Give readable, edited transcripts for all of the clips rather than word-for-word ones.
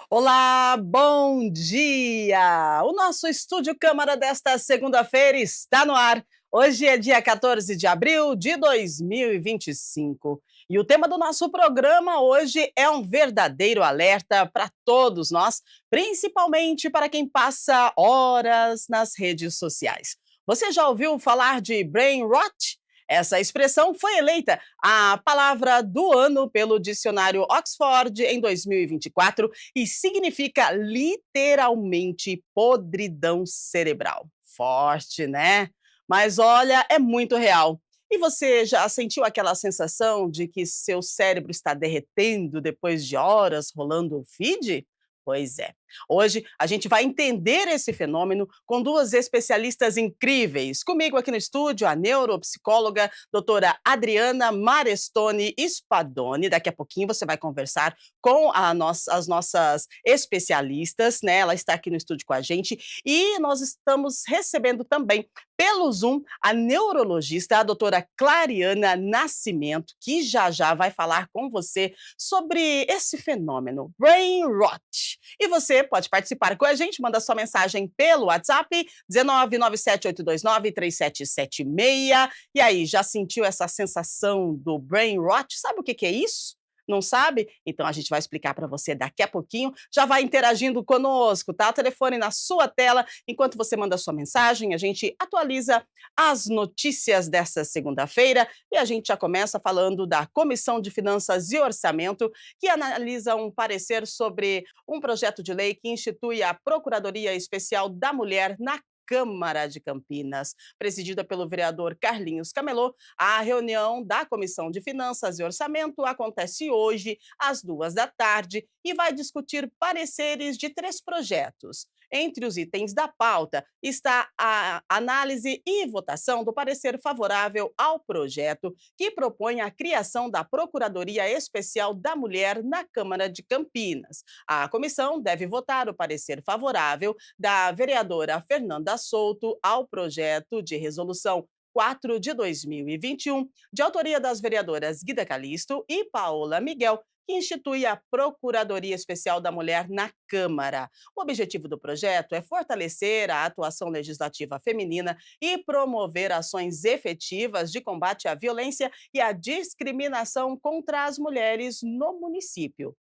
Olá, bom dia! O nosso Estúdio Câmara desta segunda-feira está no ar. Hoje é dia 14 de abril de 2025. E o tema do nosso programa hoje é um verdadeiro alerta para todos nós, principalmente para quem passa horas nas redes sociais. Você já ouviu falar de brain rot? Essa expressão foi eleita a palavra do ano pelo dicionário Oxford em 2024 e significa literalmente podridão cerebral. Forte, né? Mas olha, é muito real. E você já sentiu aquela sensação de que seu cérebro está derretendo depois de horas rolando o feed? Pois é. Hoje a gente vai entender esse fenômeno com duas especialistas incríveis. Comigo aqui no estúdio, a neuropsicóloga doutora Adriana Marestoni Spadoni. Daqui a pouquinho você vai conversar com as nossas especialistas, né? Ela está aqui no estúdio com a gente. E nós estamos recebendo também pelo Zoom a neurologista, a doutora Clariana Nascimento, que já vai falar com você sobre esse fenômeno, brain rot. E você pode participar com a gente, manda sua mensagem pelo WhatsApp 19978293776. E aí, já sentiu essa sensação do brain rot? Sabe o que é isso? Não sabe? Então a gente vai explicar para você daqui a pouquinho. Já vai interagindo conosco, tá? O telefone na sua tela. Enquanto você manda sua mensagem, a gente atualiza as notícias dessa segunda-feira e a gente já começa falando da Comissão de Finanças e Orçamento, que analisa um parecer sobre um projeto de lei que institui a Procuradoria Especial da Mulher na Câmara de Campinas, presidida pelo vereador Carlinhos Camelô. A reunião da Comissão de Finanças e Orçamento acontece hoje, às 14h, e vai discutir pareceres de 3 projetos. Entre os itens da pauta está a análise e votação do parecer favorável ao projeto que propõe a criação da Procuradoria Especial da Mulher na Câmara de Campinas. A comissão deve votar o parecer favorável da vereadora Fernanda Souto ao projeto de resolução 4 de 2021, de autoria das vereadoras Guida Calisto e Paola Miguel, que institui a Procuradoria Especial da Mulher na Câmara. O objetivo do projeto é fortalecer a atuação legislativa feminina e promover ações efetivas de combate à violência e à discriminação contra as mulheres no município.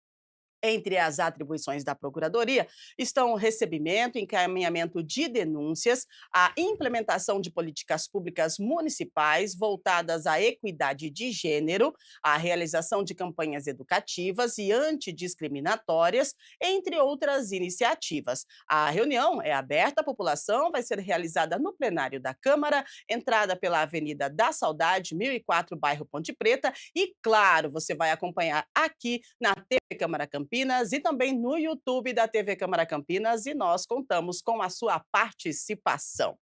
Entre as atribuições da Procuradoria estão o recebimento e encaminhamento de denúncias, a implementação de políticas públicas municipais voltadas à equidade de gênero, a realização de campanhas educativas e antidiscriminatórias, entre outras iniciativas. A reunião é aberta à população, vai ser realizada no plenário da Câmara, entrada pela Avenida da Saudade, 1004, bairro Ponte Preta, e claro, você vai acompanhar aqui na TV Câmara Campinas e também no YouTube da TV Câmara Campinas, e nós contamos com a sua participação.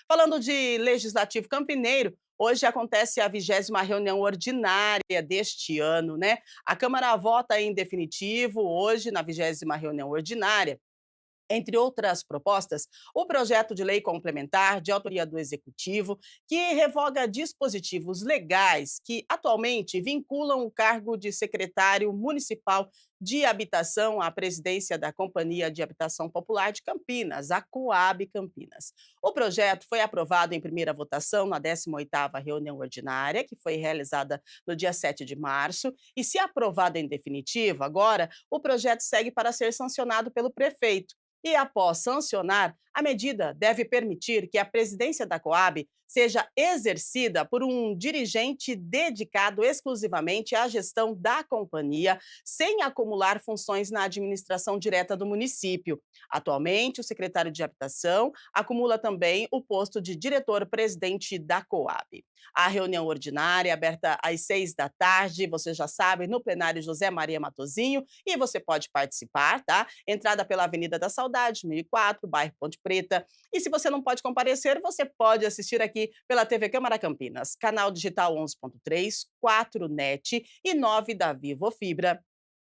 Falando de Legislativo Campineiro, hoje acontece a 20ª reunião ordinária deste ano, né? A Câmara vota em definitivo hoje, na 20ª reunião ordinária, entre outras propostas, o projeto de lei complementar de autoria do Executivo, que revoga dispositivos legais que atualmente vinculam o cargo de secretário municipal de habitação à presidência da Companhia de Habitação Popular de Campinas, a Coab Campinas. O projeto foi aprovado em primeira votação na 18ª reunião ordinária, que foi realizada no dia 7 de março, e se aprovado em definitivo, agora o projeto segue para ser sancionado pelo prefeito. E após sancionar, a medida deve permitir que a presidência da Coab seja exercida por um dirigente dedicado exclusivamente à gestão da companhia, sem acumular funções na administração direta do município. Atualmente, o secretário de Habitação acumula também o posto de diretor-presidente da Coab. A reunião ordinária é aberta às 18h, você já sabe, no plenário José Maria Matozinho, e você pode participar, tá? Entrada pela Avenida da Saudade, 1004, bairro Ponte Preta. E se você não pode comparecer, você pode assistir aqui pela TV Câmara Campinas, canal digital 11.3, 4NET e 9 da Vivo Fibra.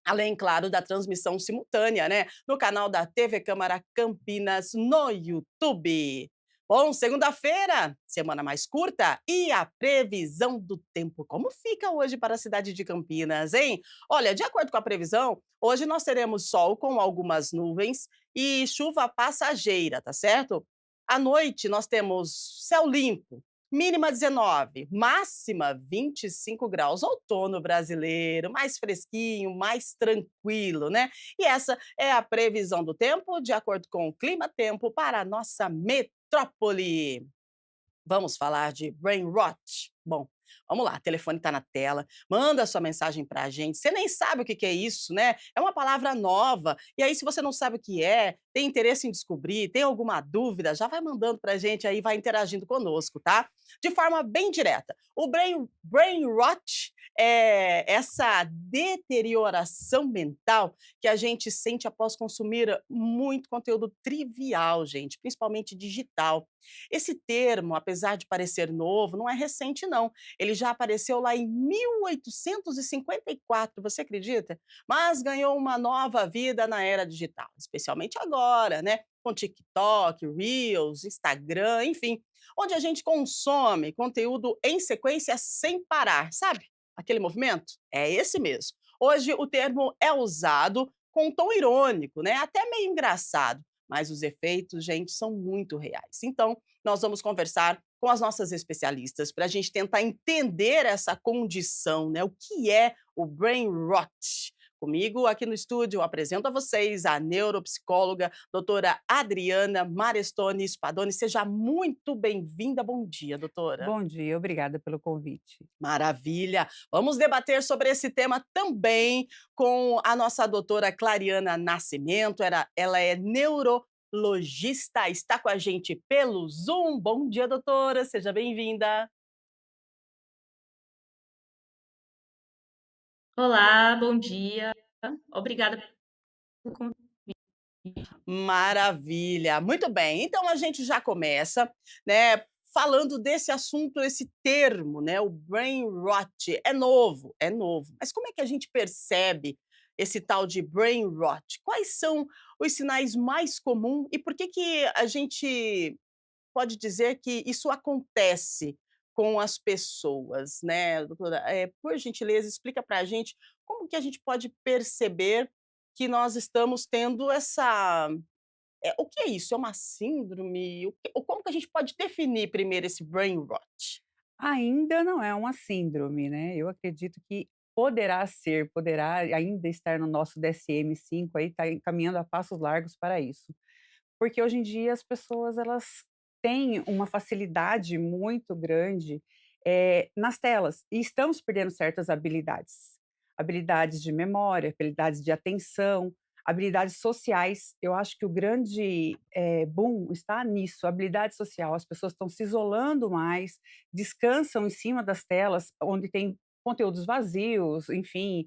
Além, claro, da transmissão simultânea, né, no canal da TV Câmara Campinas no YouTube. Bom, segunda-feira, semana mais curta e a previsão do tempo. Como fica hoje para a cidade de Campinas, hein? Olha, de acordo com a previsão, hoje nós teremos sol com algumas nuvens e chuva passageira, tá certo? À noite nós temos céu limpo, mínima 19, máxima 25 graus. Outono brasileiro, mais fresquinho, mais tranquilo, né? E essa é a previsão do tempo, de acordo com o Clima Tempo, para a nossa metrópole. Vamos falar de brain rot? Bom, vamos lá, o telefone está na tela, manda sua mensagem para a gente. Você nem sabe o que que é isso, né? É uma palavra nova. E aí, se você não sabe o que é, tem interesse em descobrir, tem alguma dúvida, já vai mandando para a gente aí, vai interagindo conosco, tá? De forma bem direta. O brain rot é essa deterioração mental que a gente sente após consumir muito conteúdo trivial, gente, principalmente digital. Esse termo, apesar de parecer novo, não é recente não. Ele já apareceu lá em 1854, você acredita? Mas ganhou uma nova vida na era digital, especialmente agora, né? Com TikTok, Reels, Instagram, enfim, onde a gente consome conteúdo em sequência sem parar, sabe? Aquele movimento? É esse mesmo. Hoje o termo é usado com um tom irônico, né? Até meio engraçado, mas os efeitos, gente, são muito reais. Então, nós vamos conversar com as nossas especialistas para a gente tentar entender essa condição, né? O que é o brain rot? Comigo aqui no estúdio, eu apresento a vocês a neuropsicóloga doutora Adriana Marestoni Spadoni. Seja muito bem-vinda. Bom dia, doutora. Bom dia, obrigada pelo convite. Maravilha! Vamos debater sobre esse tema também com a nossa doutora Clariana Nascimento. Ela é neurologista, está com a gente pelo Zoom. Bom dia, doutora, seja bem-vinda. Olá, bom dia. Obrigada pelo convite. Maravilha, muito bem. Então a gente já começa, né, falando desse assunto, esse termo, né, o brain rot. É novo. Mas como é que a gente percebe esse tal de brain rot? Quais são os sinais mais comuns e por que que a gente pode dizer que isso acontece com as pessoas, né, doutora? Por gentileza, explica para a gente como que a gente pode perceber que nós estamos tendo essa o que é isso? É uma síndrome? Ou como que a gente pode definir primeiro esse brain rot? Ainda não é uma síndrome, né, eu acredito que poderá ser, poderá ainda estar no nosso DSM-5 aí, está caminhando a passos largos para isso. Porque hoje em dia as pessoas elas têm uma facilidade muito grande, nas telas, e estamos perdendo certas habilidades. Habilidades de memória, habilidades de atenção, habilidades sociais. Eu acho que o grande, boom está nisso, habilidade social. As pessoas estão se isolando mais, descansam em cima das telas, onde tem conteúdos vazios, enfim,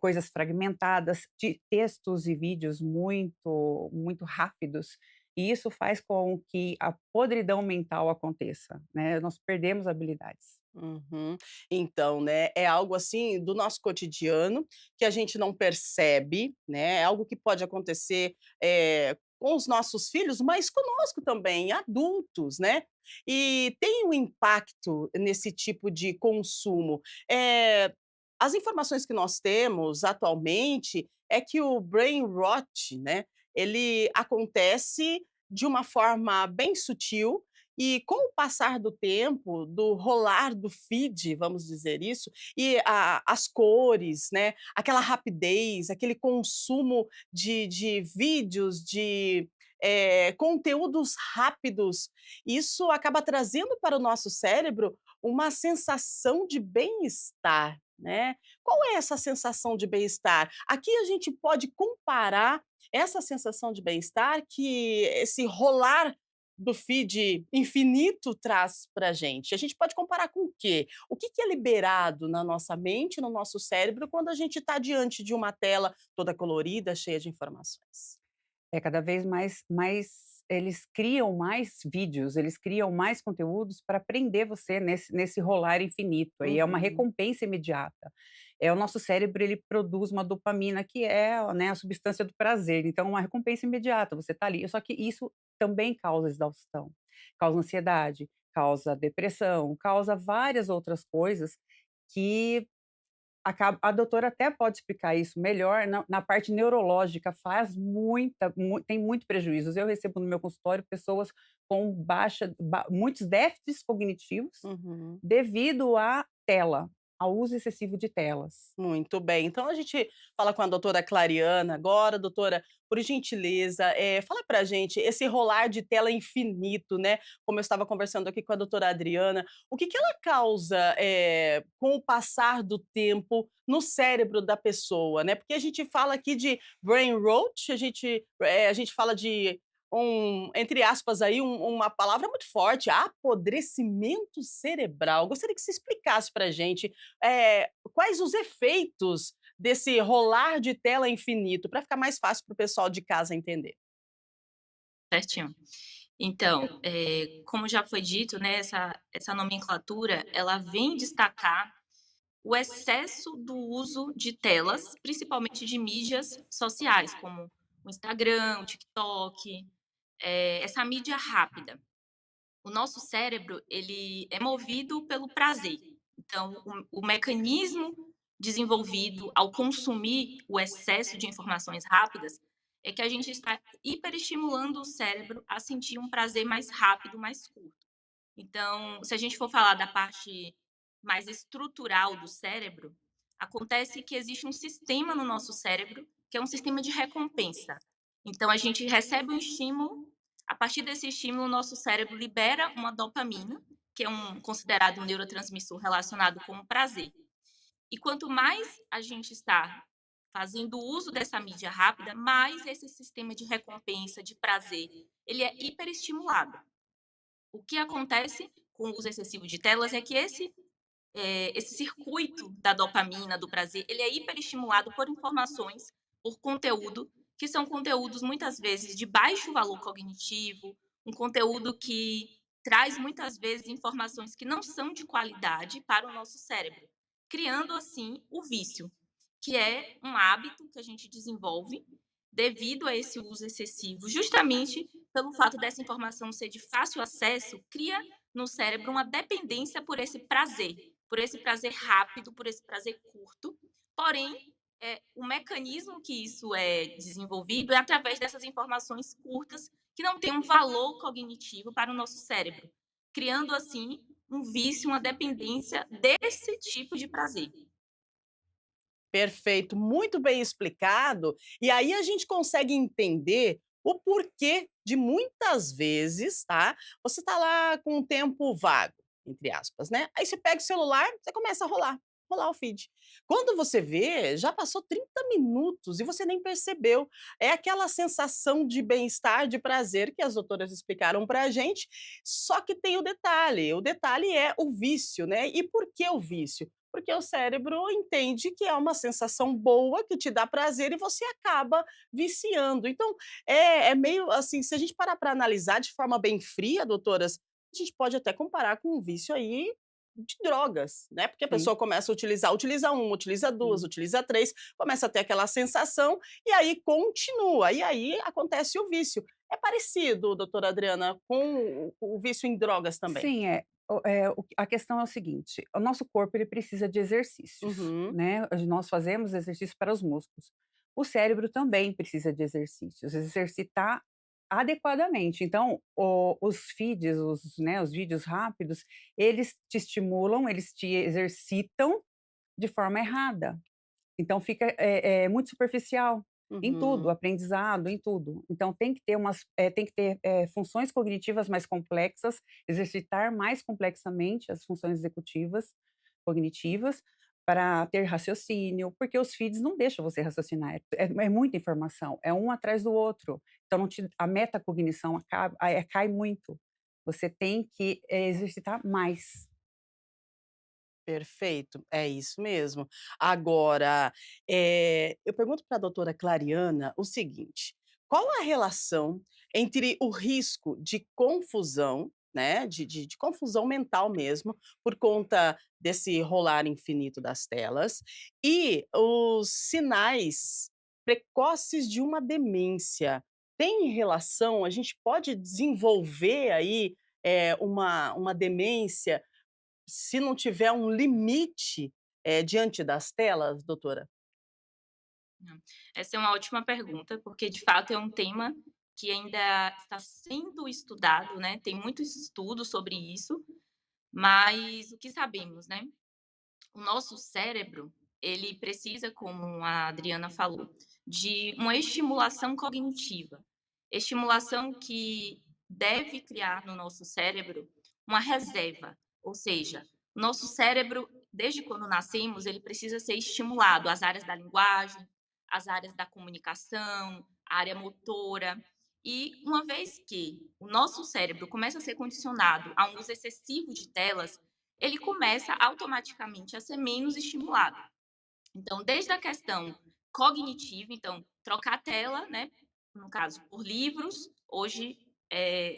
coisas fragmentadas, textos e vídeos muito rápidos, e isso faz com que a podridão mental aconteça, né, nós perdemos habilidades. Uhum. Então, né, é algo assim do nosso cotidiano que a gente não percebe, né? É algo que pode acontecer com os nossos filhos, mas conosco também, adultos, né? E tem um impacto nesse tipo de consumo. Eh, as informações que nós temos atualmente é que o brain rot, né, ele acontece de uma forma bem sutil e com o passar do tempo, do rolar do feed, vamos dizer isso, e as cores, né, aquela rapidez, aquele consumo de vídeos, de conteúdos rápidos, isso acaba trazendo para o nosso cérebro uma sensação de bem-estar, né. Qual é essa sensação de bem-estar? Aqui a gente pode comparar essa sensação de bem-estar que esse rolar do feed infinito traz para a gente. A gente pode comparar com o quê? O que que é liberado na nossa mente, no nosso cérebro, quando a gente está diante de uma tela toda colorida, cheia de informações? É cada vez mais eles criam mais vídeos, eles criam mais conteúdos para prender você nesse rolar infinito, aí é uma Uhum. recompensa imediata. O nosso cérebro ele produz uma dopamina que é, né, a substância do prazer, então uma recompensa imediata, você está ali, só que isso também causa exaustão, causa ansiedade, causa depressão, causa várias outras coisas que a doutora até pode explicar isso melhor, na parte neurológica faz tem muito prejuízos. Eu recebo no meu consultório pessoas com muitos déficits cognitivos Uhum. devido à tela, ao uso excessivo de telas. Muito bem. Então a gente fala com a doutora Clariana agora. Doutora, por gentileza, fala pra gente esse rolar de tela infinito, né, como eu estava conversando aqui com a doutora Adriana, o que que ela causa, com o passar do tempo no cérebro da pessoa, né, porque a gente fala aqui de brain rot, a gente fala de entre aspas aí, uma palavra muito forte, apodrecimento cerebral. Gostaria que você explicasse pra gente, quais os efeitos desse rolar de tela infinito, para ficar mais fácil para o pessoal de casa entender. Certinho. Então, como já foi dito, né, essa nomenclatura, ela vem destacar o excesso do uso de telas, principalmente de mídias sociais, como o Instagram, o TikTok, essa mídia rápida. O nosso cérebro, ele é movido pelo prazer. Então, o mecanismo desenvolvido ao consumir o excesso de informações rápidas é que a gente está hiperestimulando o cérebro a sentir um prazer mais rápido, mais curto. Então, se a gente for falar da parte mais estrutural do cérebro, acontece que existe um sistema no nosso cérebro que é um sistema de recompensa. Então, a gente recebe um estímulo, a partir desse estímulo, o nosso cérebro libera uma dopamina, que é considerado um neurotransmissor relacionado com o prazer. E quanto mais a gente está fazendo uso dessa mídia rápida, mais esse sistema de recompensa, de prazer, ele é hiperestimulado. O que acontece com o uso excessivo de telas é que esse circuito da dopamina, do prazer, ele é hiperestimulado por informações, por conteúdo, que são conteúdos muitas vezes de baixo valor cognitivo, um conteúdo que traz muitas vezes informações que não são de qualidade para o nosso cérebro, criando assim o vício, que é um hábito que a gente desenvolve devido a esse uso excessivo, justamente pelo fato dessa informação ser de fácil acesso, cria no cérebro uma dependência por esse prazer rápido, por esse prazer curto. Porém, o mecanismo que isso é desenvolvido é através dessas informações curtas que não têm um valor cognitivo para o nosso cérebro, criando assim um vício, uma dependência desse tipo de prazer. Perfeito, muito bem explicado. E aí a gente consegue entender o porquê de muitas vezes, tá, você tá lá com um tempo vago, entre aspas, né, aí você pega o celular, você começa a rolar o feed. Quando você vê, já passou 30 minutos e você nem percebeu. É aquela sensação de bem-estar, de prazer que as doutoras explicaram pra gente, só que tem o detalhe é o vício, né. E por que o vício? Porque o cérebro entende que é uma sensação boa, que te dá prazer e você acaba viciando. Então, é meio assim, se a gente parar para analisar de forma bem fria, doutoras, a gente pode até comparar com um vício aí de drogas, né, porque a Sim, pessoa começa a utilizar, utiliza uma, utiliza duas, sim. utiliza três, começa a ter aquela sensação e aí continua, e aí acontece o vício. É parecido, doutora Adriana, com o vício em drogas também? Sim, a questão é o seguinte, o nosso corpo ele precisa de exercícios, Uhum. né, nós fazemos exercício para os músculos. O cérebro também precisa de exercícios, exercitar adequadamente. Então, os feeds, os vídeos rápidos, eles te estimulam, eles te exercitam de forma errada. Então fica, muito superficial, em tudo, Uhum. aprendizado, em tudo. Então tem que ter, funções cognitivas mais complexas, exercitar mais complexamente as funções executivas, cognitivas, para ter raciocínio, porque os feeds não deixam você raciocinar, é muita informação, é um atrás do outro. Então não te a metacognição cai muito. Você tem que, exercitar mais. Perfeito, é isso mesmo. Agora, eu pergunto para a doutora Clariana o seguinte: qual a relação entre o risco de confusão, né, de confusão mental mesmo, por conta desse rolar infinito das telas, e os sinais precoces de uma demência? tem relação, a gente pode desenvolver aí, uma demência, se não tiver um limite, diante das telas, doutora? Não. Essa é uma ótima pergunta, porque de fato é um tema que ainda está sendo estudado, né, tem muitos estudos sobre isso, mas o que sabemos, né, o nosso cérebro, ele precisa, como a Adriana falou, de uma estimulação cognitiva. Estimulação que deve criar no nosso cérebro uma reserva, ou seja, o nosso cérebro, desde quando nascemos, ele precisa ser estimulado, as áreas da linguagem, as áreas da comunicação, a área motora. E uma vez que o nosso cérebro começa a ser condicionado a um uso excessivo de telas, ele começa automaticamente a ser menos estimulado. Então, desde a questão cognitiva, então, trocar a tela, né, no caso, por livros, hoje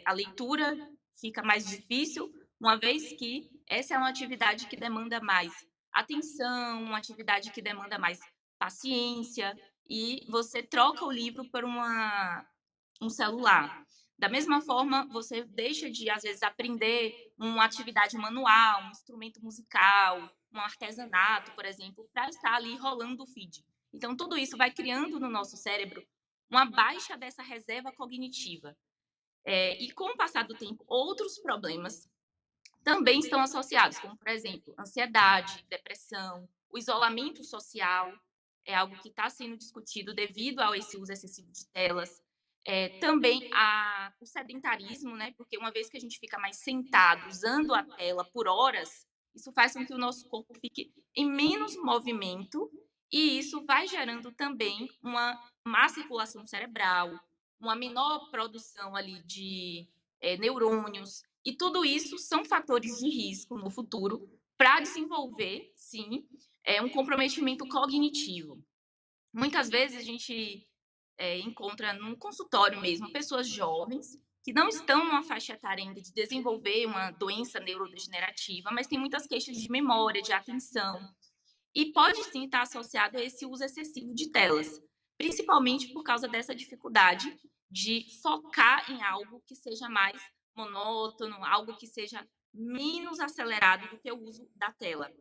a leitura fica mais difícil, uma vez que essa é uma atividade que demanda mais atenção, uma atividade que demanda mais paciência, e você troca o livro por um celular. Da mesma forma, você deixa de, às vezes, aprender uma atividade manual, um instrumento musical, um artesanato, por exemplo, para estar ali rolando o feed. Então, tudo isso vai criando no nosso cérebro uma baixa dessa reserva cognitiva. E com o passar do tempo, outros problemas também estão associados, como, por exemplo, ansiedade, depressão, o isolamento social, é algo que está sendo discutido devido a esse uso excessivo de telas. Também o sedentarismo, né? Porque uma vez que a gente fica mais sentado, usando a tela por horas, isso faz com que o nosso corpo fique em menos movimento e isso vai gerando também uma má circulação cerebral, uma menor produção ali de neurônios, e tudo isso são fatores de risco no futuro para desenvolver, sim, um comprometimento cognitivo. Muitas vezes a gente encontra num consultório mesmo pessoas jovens que não estão numa faixa etária ainda de desenvolver uma doença neurodegenerativa, mas tem muitas queixas de memória, de atenção, e pode sim estar associado a esse uso excessivo de telas, principalmente por causa dessa dificuldade de focar em algo que seja mais monótono, algo que seja menos acelerado do que o uso da tela.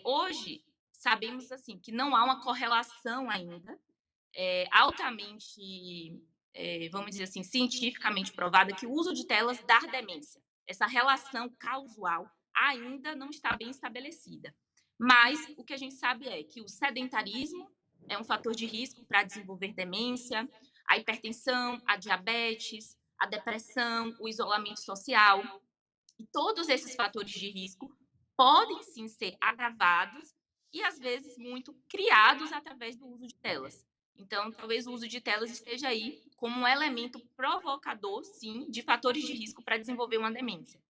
Hoje, sabemos assim que não há uma correlação ainda altamente, vamos dizer assim, cientificamente provada que o uso de telas dá demência. Essa relação causal ainda não está bem estabelecida. Mas o que a gente sabe é que o sedentarismo é um fator de risco para desenvolver demência, a hipertensão, a diabetes, a depressão, o isolamento social. E todos esses fatores de risco podem sim ser agravados e, às vezes, muito criados através do uso de telas. Então, talvez o uso de telas esteja aí como um elemento provocador, sim, de fatores de risco para desenvolver uma demência.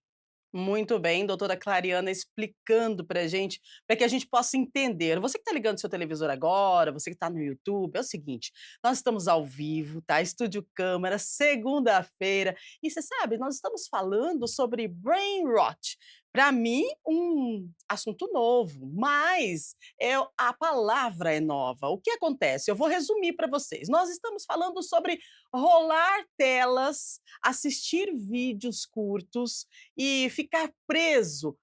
Muito bem, doutora Clariana explicando pra gente, para que a gente possa entender. Você que está ligando seu televisor agora, você que está no YouTube, é o seguinte, nós estamos ao vivo, tá? Estúdio Câmara, segunda-feira, e você sabe, nós estamos falando sobre brain rot. Para mim, um assunto novo, mas a palavra é nova. O que acontece? Eu vou resumir para vocês. Nós estamos falando sobre rolar telas, assistir vídeos curtos e ficar preso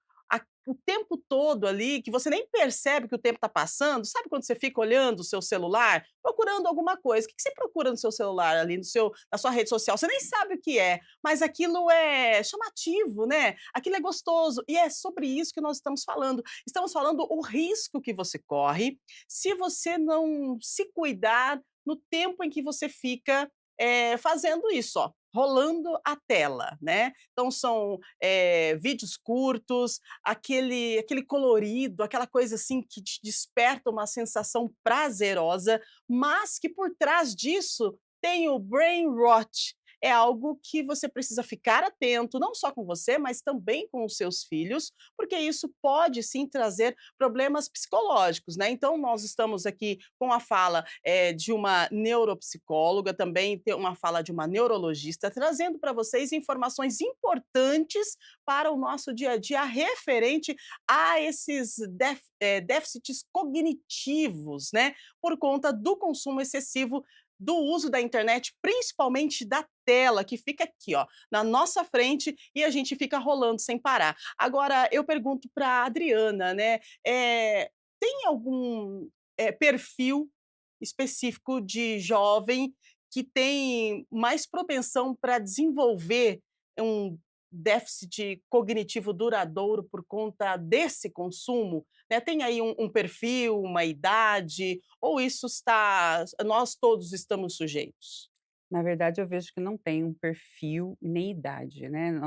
o tempo todo ali, que você nem percebe que o tempo está passando. Sabe quando você fica olhando o seu celular, procurando alguma coisa? O que você procura no seu celular ali, na sua rede social? Você nem sabe o que é, mas aquilo é chamativo, né? Aquilo é gostoso. E é sobre isso que nós estamos falando. Estamos falando o risco que você corre se você não se cuidar no tempo em que você fica fazendo isso, ó, rolando a tela, né. Então são, vídeos curtos, aquele colorido, aquela coisa, assim, que te desperta uma sensação prazerosa, mas que por trás disso tem o brain rot. É algo que você precisa ficar atento, não só com você, mas também com os seus filhos, porque isso pode sim trazer problemas psicológicos, né. Então nós estamos aqui com a fala, de uma neuropsicóloga, também tem uma fala de uma neurologista, trazendo para vocês informações importantes para o nosso dia a dia referente a esses déficits cognitivos, né, por conta do consumo excessivo do uso da internet, principalmente da tela, que fica aqui, ó, na nossa frente e a gente fica rolando sem parar. Agora eu pergunto para a Adriana, né, tem algum, perfil específico de jovem que tem mais propensão para desenvolver um déficit cognitivo duradouro por conta desse consumo? Né, tem aí um perfil, uma idade, ou isso está nós todos estamos sujeitos? Na verdade, eu vejo que não tem um perfil nem idade, né.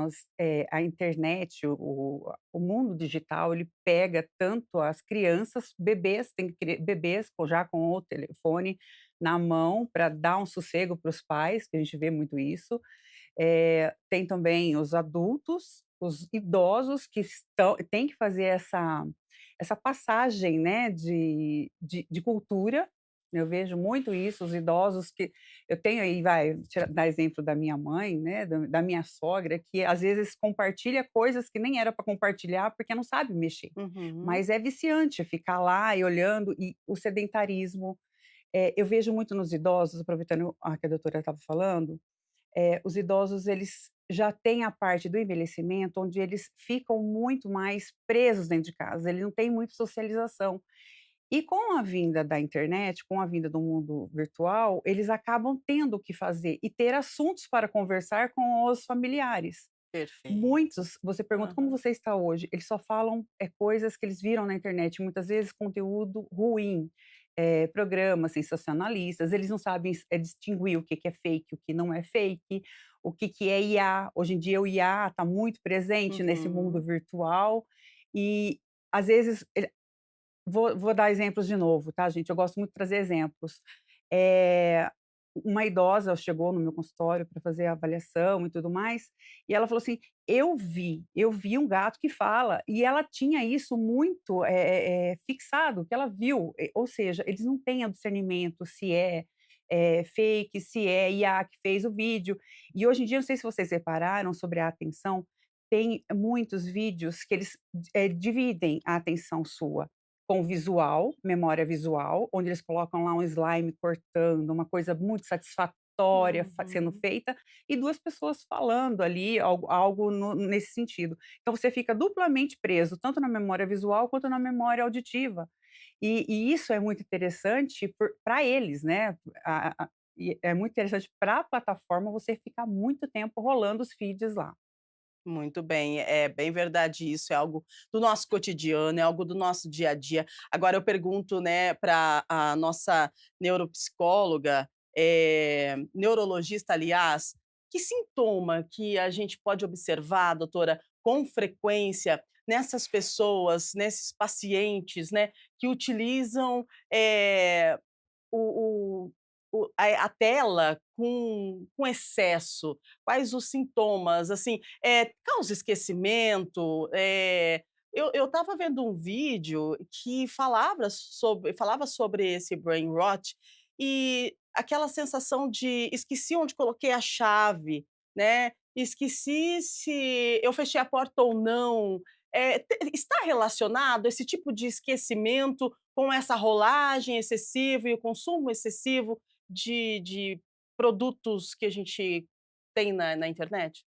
A internet, o mundo digital, ele pega tanto as crianças, bebês, tem bebês já com o telefone na mão para dar um sossego para os pais, que a gente vê muito isso. Tem também os adultos, os idosos que têm que fazer essa passagem, né, de cultura. Eu vejo muito isso, os idosos que eu tenho aí, dar exemplo da minha mãe, né, da minha sogra, que às vezes compartilha coisas que nem era para compartilhar, porque não sabe mexer. Uhum. Mas é viciante ficar lá e olhando, e o sedentarismo. Eu vejo muito nos idosos, aproveitando a que a doutora estava falando, os idosos, eles já têm a parte do envelhecimento onde eles ficam muito mais presos dentro de casa, eles não têm muita socialização. E com a vinda da internet, com a vinda do mundo virtual, eles acabam tendo o que fazer e ter assuntos para conversar com os familiares. Perfeito. Muitos, você pergunta: "Como Aham. você está hoje?", eles só falam, coisas que eles viram na internet, muitas vezes conteúdo ruim, programas sensacionalistas, eles não sabem distinguir o que que é fake, o que não é fake, o que que é IA. Hoje em dia o IA está muito presente nesse mundo Uhum. virtual e, às vezes, vou dar exemplos de novo, tá, gente, eu gosto muito de trazer exemplos. Eh, uma idosa chegou no meu consultório para fazer a avaliação e tudo mais, e ela falou assim: "Eu vi um gato que fala", e ela tinha isso muito, fixado, que ela viu, ou seja, eles não têm o discernimento se é fake, se é IA que fez o vídeo. E hoje em dia, não sei se vocês repararam sobre a atenção, tem muitos vídeos que eles, dividem a atenção sua com visual, memória visual, onde eles colocam lá um slime cortando, uma coisa muito satisfatória sendo Uhum. feita, e 2 pessoas falando ali, algo nesse sentido. Então você fica duplamente preso, tanto na memória visual quanto na memória auditiva. E isso é muito interessante para eles, né, e é muito interessante para a plataforma você ficar muito tempo rolando os feeds lá. Muito bem, é bem verdade isso, é algo do nosso cotidiano, é algo do nosso dia a dia. Agora eu pergunto, né, para a nossa neuropsicóloga, neurologista aliás, que sintoma que a gente pode observar, doutora, com frequência nessas pessoas, nesses pacientes, né, que utilizam, o a tela com excesso? Quais os sintomas? Assim, causa esquecimento? Eu estava vendo um vídeo que falava sobre esse brain rot e aquela sensação de: "Esqueci onde coloquei a chave", né, "Esqueci se eu fechei a porta ou não". Está relacionado esse tipo de esquecimento com essa rolagem excessiva e o consumo excessivo de produtos que a gente tem na internet?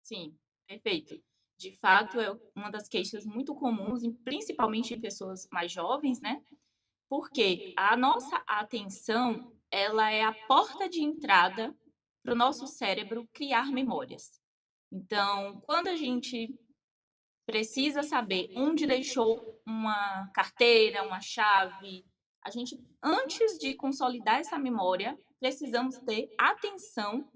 Sim, perfeito. De fato, é uma das queixas muito comuns, principalmente em pessoas mais jovens, né? Porque a nossa atenção, ela é a porta de entrada para o nosso cérebro criar memórias. Então, quando a gente precisa saber onde deixou uma carteira, uma chave, a gente, antes de consolidar essa memória, precisamos ter atenção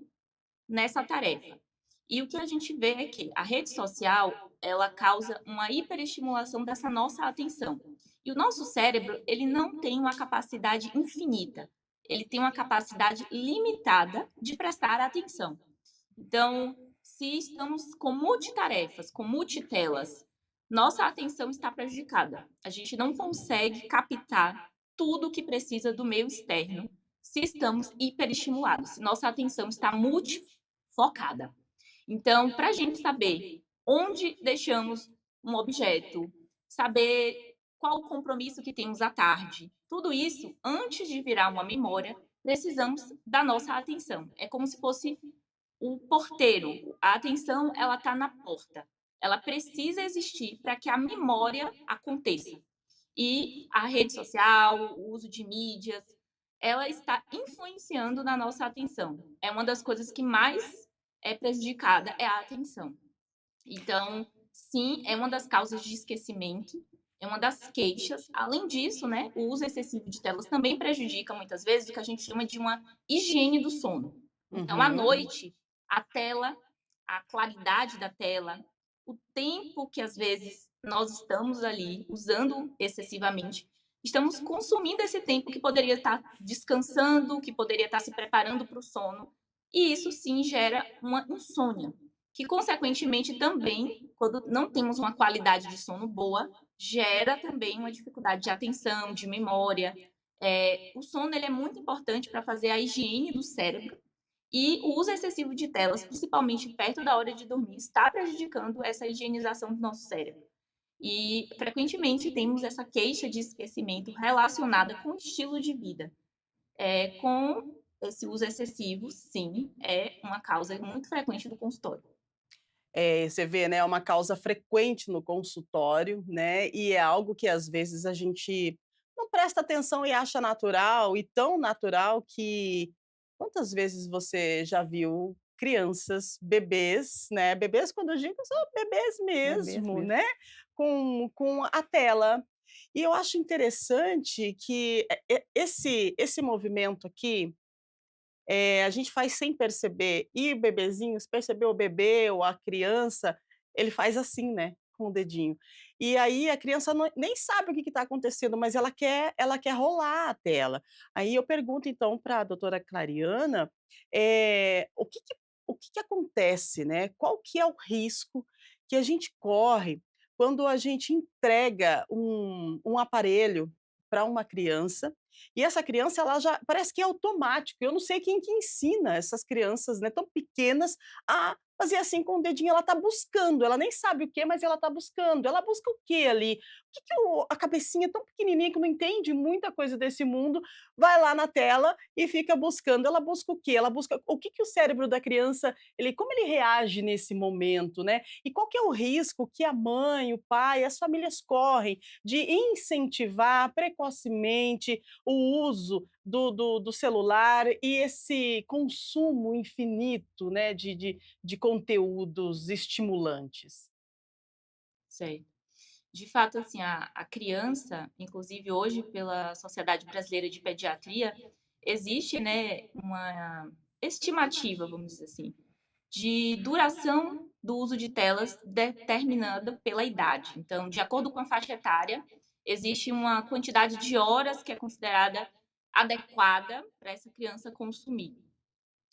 nessa tarefa. E o que a gente vê é que a rede social, ela causa uma hiperestimulação dessa nossa atenção. E o nosso cérebro, ele não tem uma capacidade infinita. Ele tem uma capacidade limitada de prestar atenção. Então, se estamos com multitarefas, com multitelas, nossa atenção está prejudicada. A gente não consegue captar tudo o que precisa do meio externo se estamos hiperestimulados, se nossa atenção está multifocada. Então, para a gente saber onde deixamos um objeto, saber qual o compromisso que temos à tarde, tudo isso, antes de virar uma memória, precisamos da nossa atenção. É como se fosse o porteiro. A atenção, ela está na porta. Ela precisa existir para que a memória aconteça. E a rede social, o uso de mídias, ela está influenciando na nossa atenção. É uma das coisas que mais é prejudicada, é a atenção. Então, sim, é uma das causas de esquecimento, é uma das queixas. Além disso, né, o uso excessivo de telas também prejudica muitas vezes o que a gente chama de uma higiene do sono. Então, à Uhum. noite, a tela, a claridade da tela, o tempo que às vezes nós estamos ali usando excessivamente, estamos consumindo esse tempo que poderia estar descansando, que poderia estar se preparando para o sono, e isso sim gera uma insônia que, consequentemente, também, quando não temos uma qualidade de sono boa, gera também uma dificuldade de atenção, de memória. O sono ele é muito importante para fazer a higiene do cérebro e o uso excessivo de telas, principalmente perto da hora de dormir, está prejudicando essa higienização do nosso cérebro. E, frequentemente, temos essa queixa de esquecimento relacionada com o estilo de vida. Com esse uso excessivo, sim, é uma causa muito frequente do consultório. Você vê, né, é uma causa frequente no consultório, né, e é algo que às vezes a gente não presta atenção e acha natural, e tão natural que quantas vezes você já viu crianças, bebês, né, bebês quando eu digo são bebês Bebês mesmo, mesmo. né, com a tela. E eu acho interessante que esse movimento aqui, a gente faz sem perceber, e o bebezinho, se percebeu o bebê ou a criança, ele faz assim, né, com o dedinho. E aí a criança nem sabe o que está acontecendo, mas ela quer rolar a tela. Aí eu pergunto então para a doutora Clariana, o que que acontece, né, qual que é o risco que a gente corre quando a gente entrega um aparelho para uma criança e essa criança ela já parece que é automático, eu não sei quem que ensina essas crianças, né, tão pequenas a fazer assim com o dedinho, ela está buscando, ela nem sabe o que, mas ela está buscando. Ela busca o quê ali? O que que a cabecinha tão pequenininha que não entende muita coisa desse mundo, vai lá na tela e fica buscando. Ela busca o quê? Ela busca o que que o cérebro da criança, como ele reage nesse momento, né? E qual que é o risco que a mãe, o pai, as famílias correm de incentivar precocemente o uso do celular e esse consumo infinito, né, de conteúdos estimulantes. Sei. De fato, assim, a criança, inclusive hoje pela Sociedade Brasileira de Pediatria, existe, né, uma estimativa, vamos dizer assim, de duração do uso de telas determinada pela idade. Então, de acordo com a faixa etária, existe uma quantidade de horas que é considerada adequada para essa criança consumir.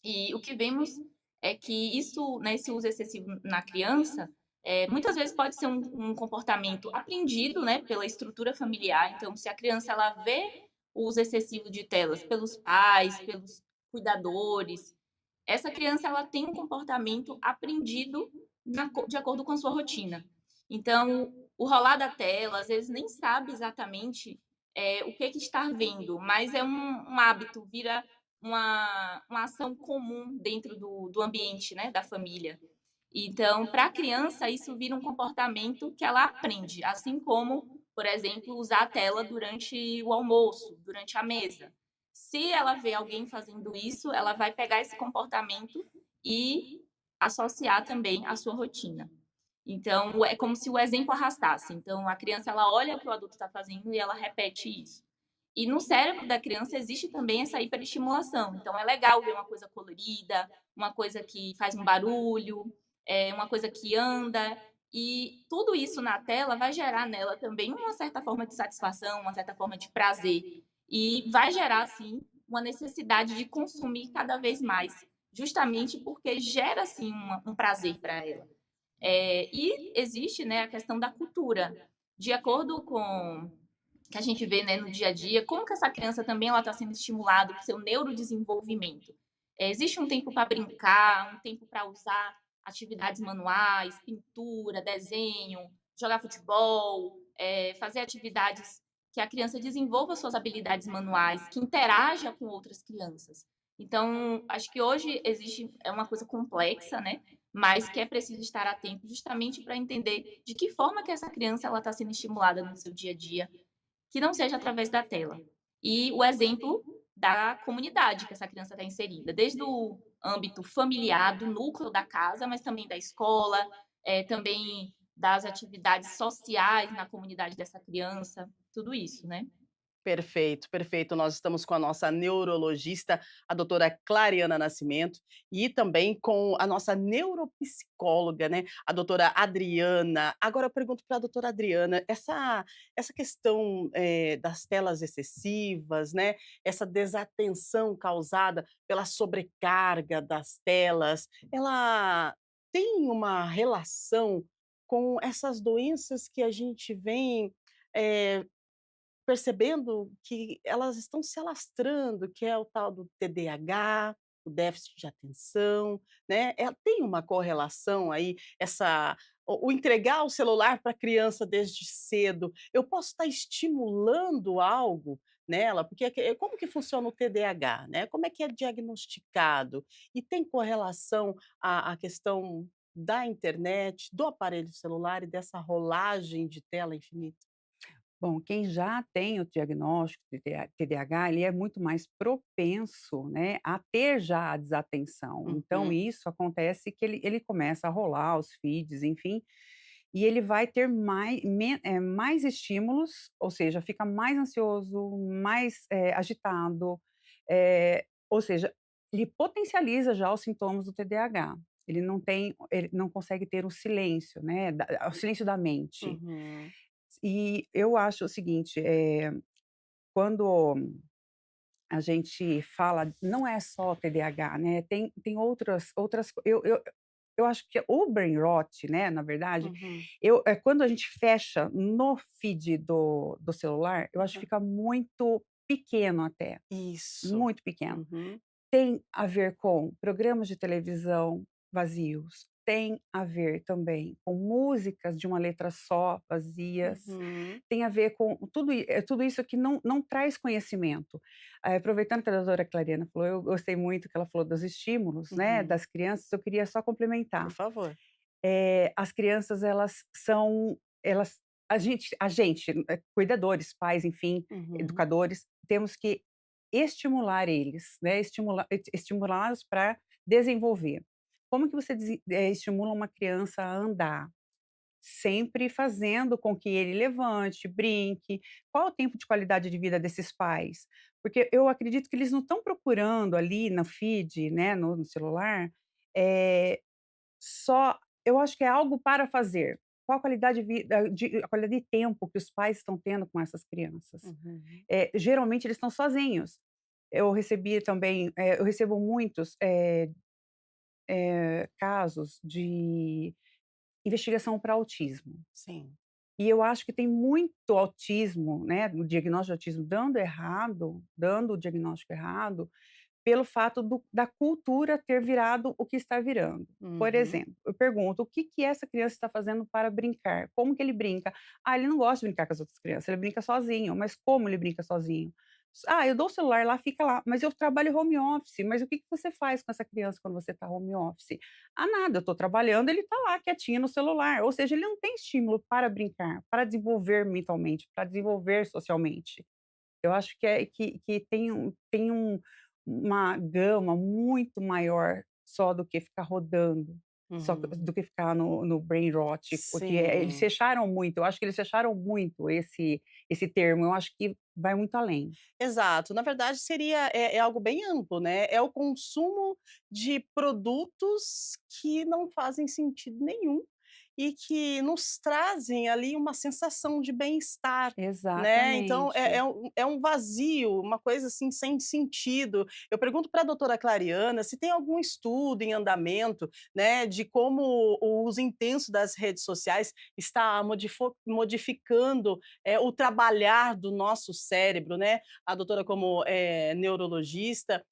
E o que vemos é que isso, né, esse uso excessivo na criança, muitas vezes pode ser um comportamento aprendido, né, pela estrutura familiar. Então, se a criança ela vê o uso excessivo de telas pelos pais, pelos cuidadores, essa criança ela tem um comportamento aprendido de acordo com a sua rotina. Então, o rolar da tela, às vezes nem sabe exatamente o que está vendo, mas é um hábito, vira uma ação comum dentro do ambiente, né, da família. Então, para a criança, isso vira um comportamento que ela aprende, assim como, por exemplo, usar a tela durante o almoço, durante a mesa. Se ela vê alguém fazendo isso, ela vai pegar esse comportamento e associar também à sua rotina. Então, é como se o exemplo arrastasse. Então, a criança ela olha o que o adulto está fazendo e ela repete isso. E no cérebro da criança existe também essa hiperestimulação. Então, é legal ver uma coisa colorida, uma coisa que faz um barulho, uma coisa que anda. E tudo isso na tela vai gerar nela também uma certa forma de satisfação, uma certa forma de prazer. E vai gerar, assim, uma necessidade de consumir cada vez mais, justamente porque gera, assim, um prazer para ela. E existe, né, a questão da cultura. De acordo com que a gente vê, né, no dia a dia, como que essa criança também ela está sendo estimulada para o seu neurodesenvolvimento. Existe um tempo para brincar, um tempo para usar atividades manuais, pintura, desenho, jogar futebol, fazer atividades que a criança desenvolva suas habilidades manuais, que interaja com outras crianças. Então, acho que hoje existe é uma coisa complexa, né, mas que é preciso estar atento justamente para entender de que forma que essa criança ela está sendo estimulada no seu dia a dia, que não seja através da tela. E o exemplo da comunidade que essa criança está inserida, desde o âmbito familiar, do núcleo da casa, mas também da escola, também das atividades sociais na comunidade dessa criança, tudo isso, né? Perfeito, perfeito. Nós estamos com a nossa neurologista, a doutora Clariana Nascimento, e também com a nossa neuropsicóloga, né, a doutora Adriana. Agora eu pergunto para a doutora Adriana, essa questão, das telas excessivas, né, essa desatenção causada pela sobrecarga das telas, ela tem uma relação com essas doenças que a gente vem, eh percebendo que elas estão se alastrando, que é o tal do TDAH, o déficit de atenção, né, tem uma correlação aí, o entregar o celular para a criança desde cedo, eu posso estar estimulando algo nela, porque como que funciona o TDAH, né, como é que é diagnosticado? E tem correlação à questão da internet, do aparelho celular e dessa rolagem de tela infinita? Bom, quem já tem o diagnóstico de TDAH, ele é muito mais propenso, né, a ter já a desatenção. Então Uhum. isso acontece que ele começa a rolar os feeds, enfim, e ele vai ter mais estímulos, ou seja, fica mais ansioso, mais, agitado, ou seja, ele potencializa já os sintomas do TDAH. Ele não consegue ter o silêncio, né, o silêncio da mente. Uhum. E eu acho o seguinte, quando a gente fala não é só TDAH, né, tem outras eu acho que o brain rot, né, na verdade, Uhum. quando a gente fecha no feed do celular, eu acho que Hã. fica muito pequeno até, Isso. muito pequeno. Uhum. Tem a ver com programas de televisão vazios, tem a ver também com músicas de uma letra só, vazias, Uhum. tem a ver com tudo isso que não traz conhecimento. Aproveitando que a doutora Clariana falou, eu gostei muito que ela falou dos estímulos, né, Uhum. das crianças, eu queria só Por complementar. favor. As crianças elas a gente, cuidadores, pais, enfim, Uhum. educadores, temos que estimular eles, né, estimulá-los para desenvolver. Como que você estimula uma criança a andar? Sempre fazendo com que ele levante, brinque. Qual o tempo de qualidade de vida desses pais? Porque eu acredito que eles não estão procurando ali no feed, né, no celular, eh, só eu acho que é algo para fazer. Qual a qualidade a qualidade de tempo que os pais estão tendo com essas crianças? Uhum. Geralmente eles estão sozinhos. Eu recebo muitos, casos de investigação para autismo. Sim. E eu acho que tem muito autismo, né, o diagnóstico de autismo dando o diagnóstico errado, pelo fato da cultura ter virado o que está virando. Por Uhum. exemplo, eu pergunto: "O que que essa criança está fazendo para brincar? Como que ele brinca?". "Ah, ele não gosta de brincar com as outras crianças, ele brinca sozinho". "Mas como ele brinca sozinho?". "Ah, eu dou o celular lá, fica lá". "Mas eu trabalho home office". "Mas o que que você faz com essa criança quando você está home office?". "Ah, nada, eu estou trabalhando, ele está lá quietinho no celular". Ou seja, ele não tem estímulo para brincar, para desenvolver mentalmente, para desenvolver socialmente. Eu acho que uma gama muito maior só do que ficar rodando, Uhum. do que ficar no brain rot, porque eles Sim. fecharam muito, eu acho que eles fecharam muito esse termo, eu acho que vai muito além. Exato. Na verdade seria algo bem amplo, né, é o consumo de produtos que não fazem sentido nenhum e que nos trazem ali uma sensação de bem-estar, né, então Exatamente. é um vazio, uma coisa assim sem sentido. Eu pergunto para a doutora Clariana se tem algum estudo em andamento, né, de como o uso intenso das redes sociais está modificando, o trabalhar do nosso cérebro, né, a doutora como, neurologista,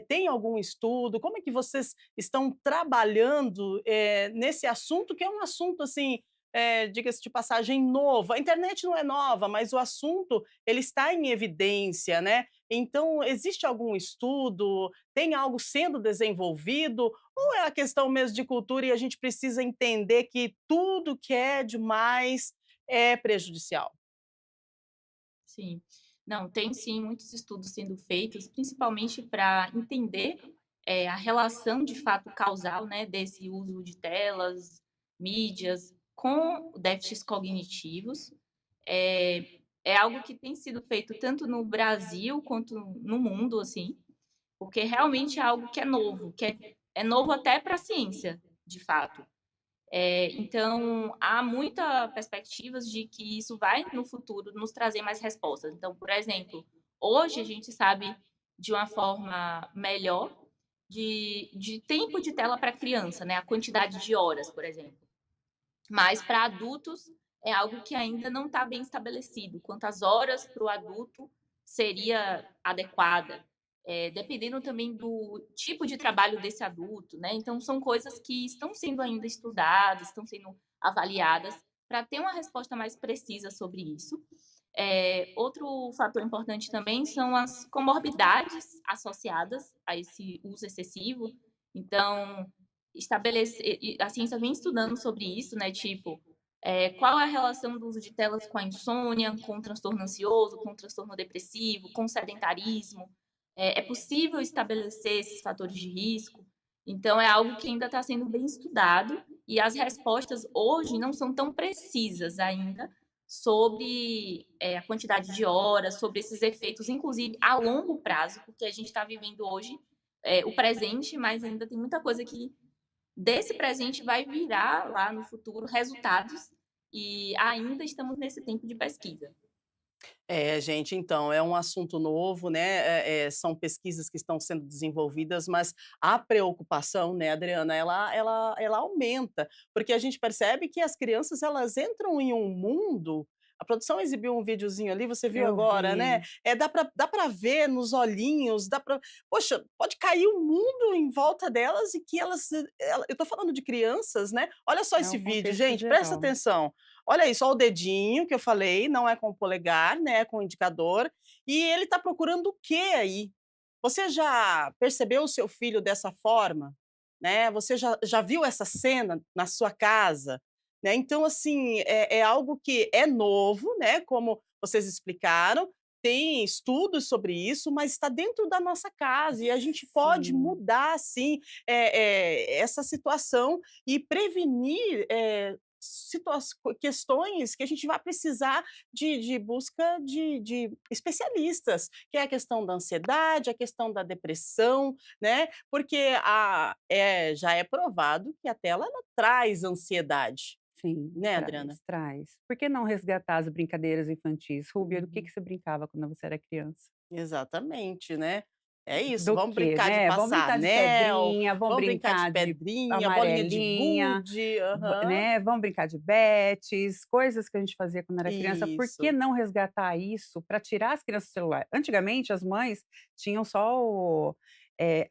tem algum estudo? Como é que vocês estão trabalhando, nesse assunto que é um assunto, assim, diga-se de passagem, novo. A internet não é nova, mas o assunto ele está em evidência, né. Então existe algum estudo, tem algo sendo desenvolvido, ou é a questão mesmo de cultura e a gente precisa entender que tudo que é demais é prejudicial? Sim. Não, tem sim muitos estudos sendo feitos, principalmente para entender, a relação de fato causal, né, desse uso de telas, mídias, com déficits cognitivos. É algo que tem sido feito tanto no Brasil quanto no mundo, assim, porque realmente é algo que é novo, que é novo até para a ciência, de fato. Então, há muita perspectivas de que isso vai, no futuro, nos trazer mais respostas. Então, por exemplo, hoje a gente sabe de uma forma melhor de tempo de tela para criança, né? A quantidade de horas, por exemplo. Mas para adultos é algo que ainda não está bem estabelecido. Quantas horas para o adulto seria adequada? Dependendo também do tipo de trabalho desse adulto, né? Então, são coisas que estão sendo ainda estudadas, estão sendo avaliadas para ter uma resposta mais precisa sobre isso. Outro fator importante também são as comorbidades associadas a esse uso excessivo. Então, estabelecer, a ciência vem estudando sobre isso, né? Tipo, qual é a relação do uso de telas com a insônia, com o transtorno ansioso, com o transtorno depressivo, com o sedentarismo? É possível estabelecer esses fatores de risco? Então, é algo que ainda está sendo bem estudado e as respostas hoje não são tão precisas ainda sobre a quantidade de horas, sobre esses efeitos, inclusive a longo prazo, porque a gente está vivendo hoje o presente, mas ainda tem muita coisa que desse presente vai virar lá no futuro resultados e ainda estamos nesse tempo de pesquisa. É, gente, então, é um assunto novo, né, são pesquisas que estão sendo desenvolvidas, mas a preocupação, né, Adriana, ela aumenta, porque a gente percebe que as crianças, elas entram em um mundo. A produção exibiu um videozinho ali, você viu Eu agora, né, vi. dá pra ver nos olhinhos, dá pra poxa, pode cair o mundo em volta delas e que eu tô falando de crianças, né, olha só É esse um vídeo, contexto gente, presta geral. atenção. Olha isso, ó o dedinho que eu falei, não é com o polegar, né, é com o indicador, e ele está procurando o quê aí? Você já percebeu o seu filho dessa forma? Né, você já viu essa cena na sua casa? Né, então assim, é algo que é novo, né, como vocês explicaram, tem estudos sobre isso, mas está dentro da nossa casa e a gente pode Sim, mudar sim, essa situação e prevenir, questões que a gente vai precisar de busca de especialistas, que é a questão da ansiedade, a questão da depressão, né, porque já é provado que a tela ela traz ansiedade, sim, né, Adriana? traz, traz. Por que não resgatar as brincadeiras infantis? Rúbia, do que Uhum. você brincava quando você era criança? Exatamente, né. É isso, Do vamos quê, brincar de né? Vamos passar brincar de anel, pedrinha, vamos vamos brincar de brincar de pedrinha, bolinha de amarelinha, gude, aham. né, vamos brincar de betes, coisas que a gente fazia quando era criança. Por que Isso. não resgatar isso para tirar as crianças do celular? Antigamente, as mães tinham só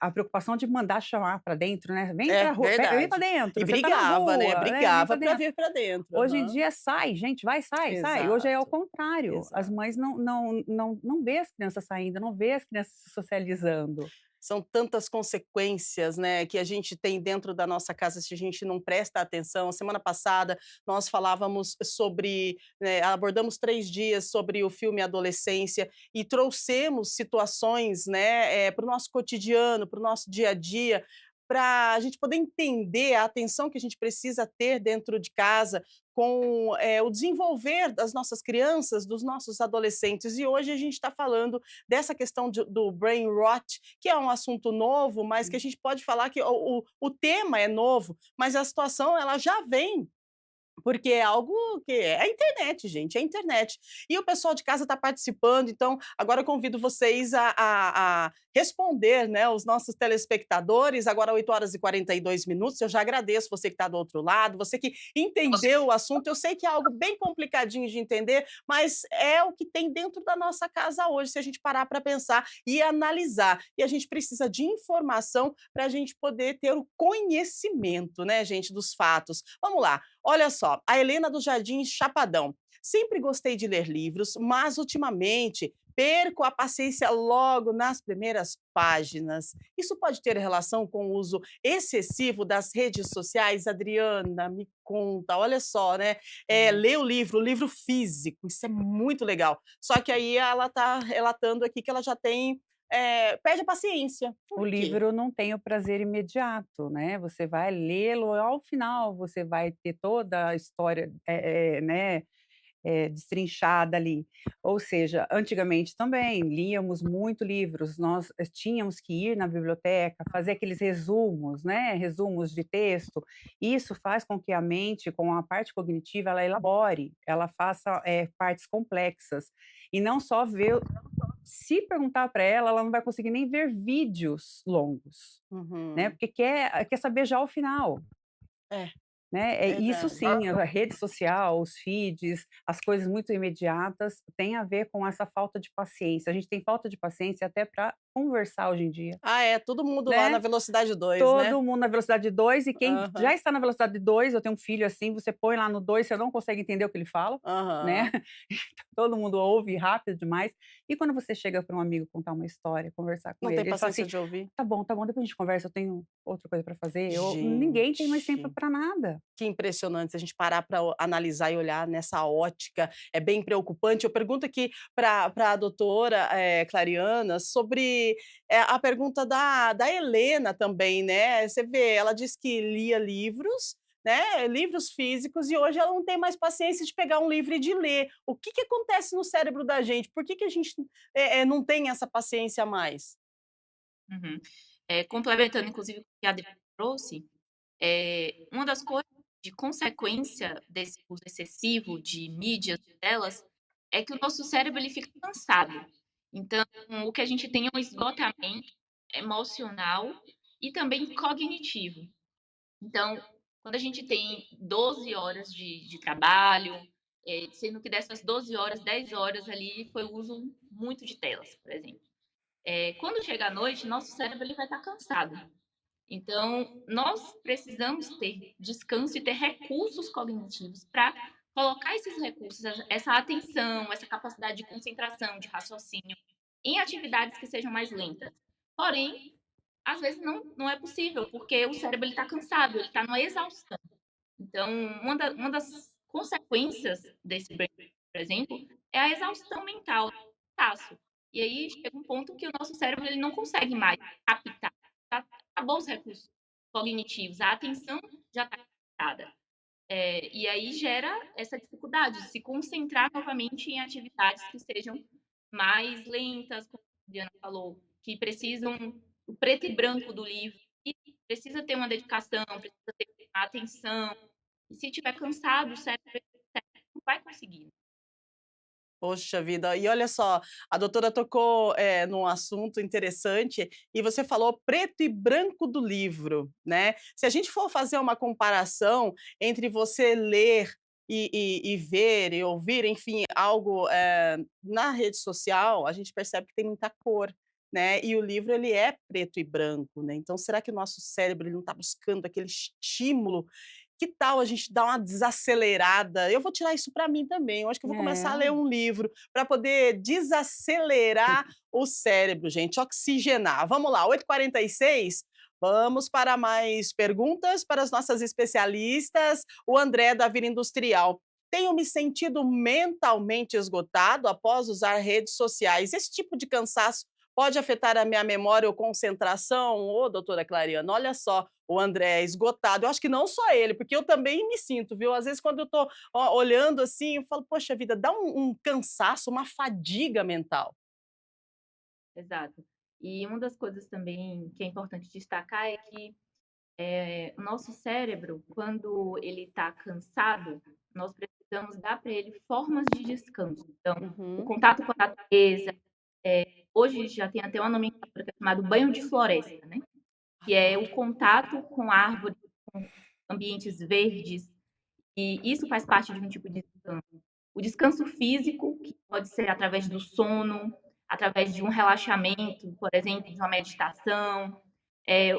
a preocupação de mandar chamar para dentro, né, "Vem É, para rua, vem para verdade. E dentro, você está na brigava, né, rua, né, vem brigava para para dentro". vir para dentro. Hoje em Aham. dia, sai, gente, vai, sai, sai. Hoje é ao Exato, contrário, as exato. mães não vê as crianças saindo, não vê as crianças se socializando. São tantas consequências, né, que a gente tem dentro da nossa casa se a gente não presta atenção. Semana passada nós falávamos sobre, abordamos 3 dias sobre o filme Adolescência e trouxemos situações, né, para o nosso cotidiano, para o nosso dia a dia, para a gente poder entender a atenção que a gente precisa ter dentro de casa com, o desenvolver das nossas crianças, dos nossos adolescentes. E hoje a gente está falando dessa questão do brain rot, que é um assunto novo, mas que a gente pode falar que o tema é novo, mas a situação ela já vem porque é algo que é a internet, gente, é a internet. E o pessoal de casa está participando, então agora eu convido vocês a responder, né, os nossos telespectadores. Agora 8h42. Eu já agradeço você que está do outro lado, você que entendeu o assunto. Eu sei que é algo bem complicadinho de entender, mas é o que tem dentro da nossa casa hoje, se a gente parar para pensar e analisar. E a gente precisa de informação para a gente poder ter o conhecimento, né, gente, dos fatos. Vamos lá, olha só, a Helena do Jardim Chapadão. Sempre gostei de ler livros, mas ultimamente perco a paciência logo nas primeiras páginas. Isso pode ter relação com o uso excessivo das redes sociais? Adriana, me conta. Olha só, né? Hum. Ler o livro físico, isso é muito legal. Só que aí ela está relatando aqui que ela já tem, perde a paciência. O Por quê? livro não tem o prazer imediato, né, você vai lê-lo, ao final você vai ter toda a história, né, destrinchada ali. Ou seja, antigamente também líamos muito livros, nós tínhamos que ir na biblioteca, fazer aqueles resumos, né, resumos de texto. Isso faz com que a mente, com a parte cognitiva, ela elabore, ela faça, partes complexas, e não só ver se perguntar para ela não vai conseguir nem ver vídeos longos, né, Uhum. porque quer saber já o final. É, Né, isso verdade. sim, a rede social, os feeds, as coisas muito imediatas, tem a ver com essa falta de paciência. A gente tem falta de paciência até para conversar hoje em dia, Ah, é, todo mundo lá na né. velocidade 2, né? Todo mundo na velocidade 2 e quem Aham, já está na velocidade 2, eu tenho um filho assim, você põe lá no 2, você não consegue entender o que ele fala, né. aham. Todo mundo ouve rápido demais. E quando você chega para um amigo contar uma história, conversar com Não tem ele fala paciência assim: de ouvir? tá bom, depois a gente conversa, eu tenho outra coisa para fazer", ou ninguém tem mais tempo Gente. para nada. Que impressionante, se a gente parar para analisar e olhar nessa ótica, é bem preocupante. Eu pergunto aqui para a doutora, Clariana sobre, a pergunta da Helena também, né, você vê, ela disse que lia livros, né, livros físicos e hoje ela não tem mais paciência de pegar um livro e de ler. O que que acontece no cérebro da gente? Por que que a gente, não tem essa paciência mais? Uhum. Complementando inclusive o que a Adri trouxe, uma das coisas de consequência desse uso excessivo de mídias, de telas, é que o nosso cérebro ele fica cansado. Então, o que a gente tem é um esgotamento emocional e também cognitivo. Então, quando a gente tem 12 horas de trabalho, sendo que dessas 12 horas, 10 horas ali foi o uso muito de telas, por exemplo. Quando chega à noite, nosso cérebro ele vai estar cansado. Então, nós precisamos ter descanso e ter recursos cognitivos para colocar esses recursos, essa atenção, essa capacidade de concentração, de raciocínio, em atividades que sejam mais lentas. Porém, às vezes não é possível, porque o cérebro está cansado, ele está numa exaustão. Então, uma das consequências desse brain, por exemplo, é a exaustão mental, o cansaço. E aí chega um ponto que o nosso cérebro ele não consegue mais captar, acabou os recursos cognitivos, a atenção já está captada. E aí gera essa dificuldade de se concentrar novamente em atividades que sejam mais lentas, como a Diana falou, que precisam o preto e branco do livro, e precisa ter uma dedicação, precisa ter uma atenção. E se estiver cansado, o cérebro não vai conseguir. Poxa vida, e olha só, a doutora tocou, num assunto interessante e você falou preto e branco do livro, né. Se a gente for fazer uma comparação entre você ler e ver e ouvir, enfim, algo, na rede social, a gente percebe que tem muita cor, né, e o livro ele é preto e branco, né, então será que o nosso cérebro ele não está buscando aquele estímulo. Que tal a gente dar uma desacelerada? Eu vou tirar isso para mim também, eu acho que eu vou começar a ler É. um livro para poder desacelerar o cérebro, gente, oxigenar. Vamos lá, 8h46, vamos para mais perguntas para as nossas especialistas. O André da Vila Industrial. Tenho me sentido mentalmente esgotado após usar redes sociais. Esse tipo de cansaço pode afetar a minha memória ou concentração? Ô, doutora Clariana, olha só, o André é esgotado. Eu acho que não só ele, porque eu também me sinto, viu? Às vezes, quando eu tô olhando assim, eu falo, poxa vida, dá um cansaço, uma fadiga mental. Exato. E uma das coisas também que é importante destacar é que o nosso cérebro, quando ele está cansado, nós precisamos dar para ele formas de descanso. Então, o Uhum. contato com a natureza, hoje já tem até uma nomenclatura que é chamado banho de floresta, né? Que é o contato com árvores, com ambientes verdes, e isso faz parte de um tipo de descanso. O descanso físico, que pode ser através do sono, através de um relaxamento, por exemplo, de uma meditação.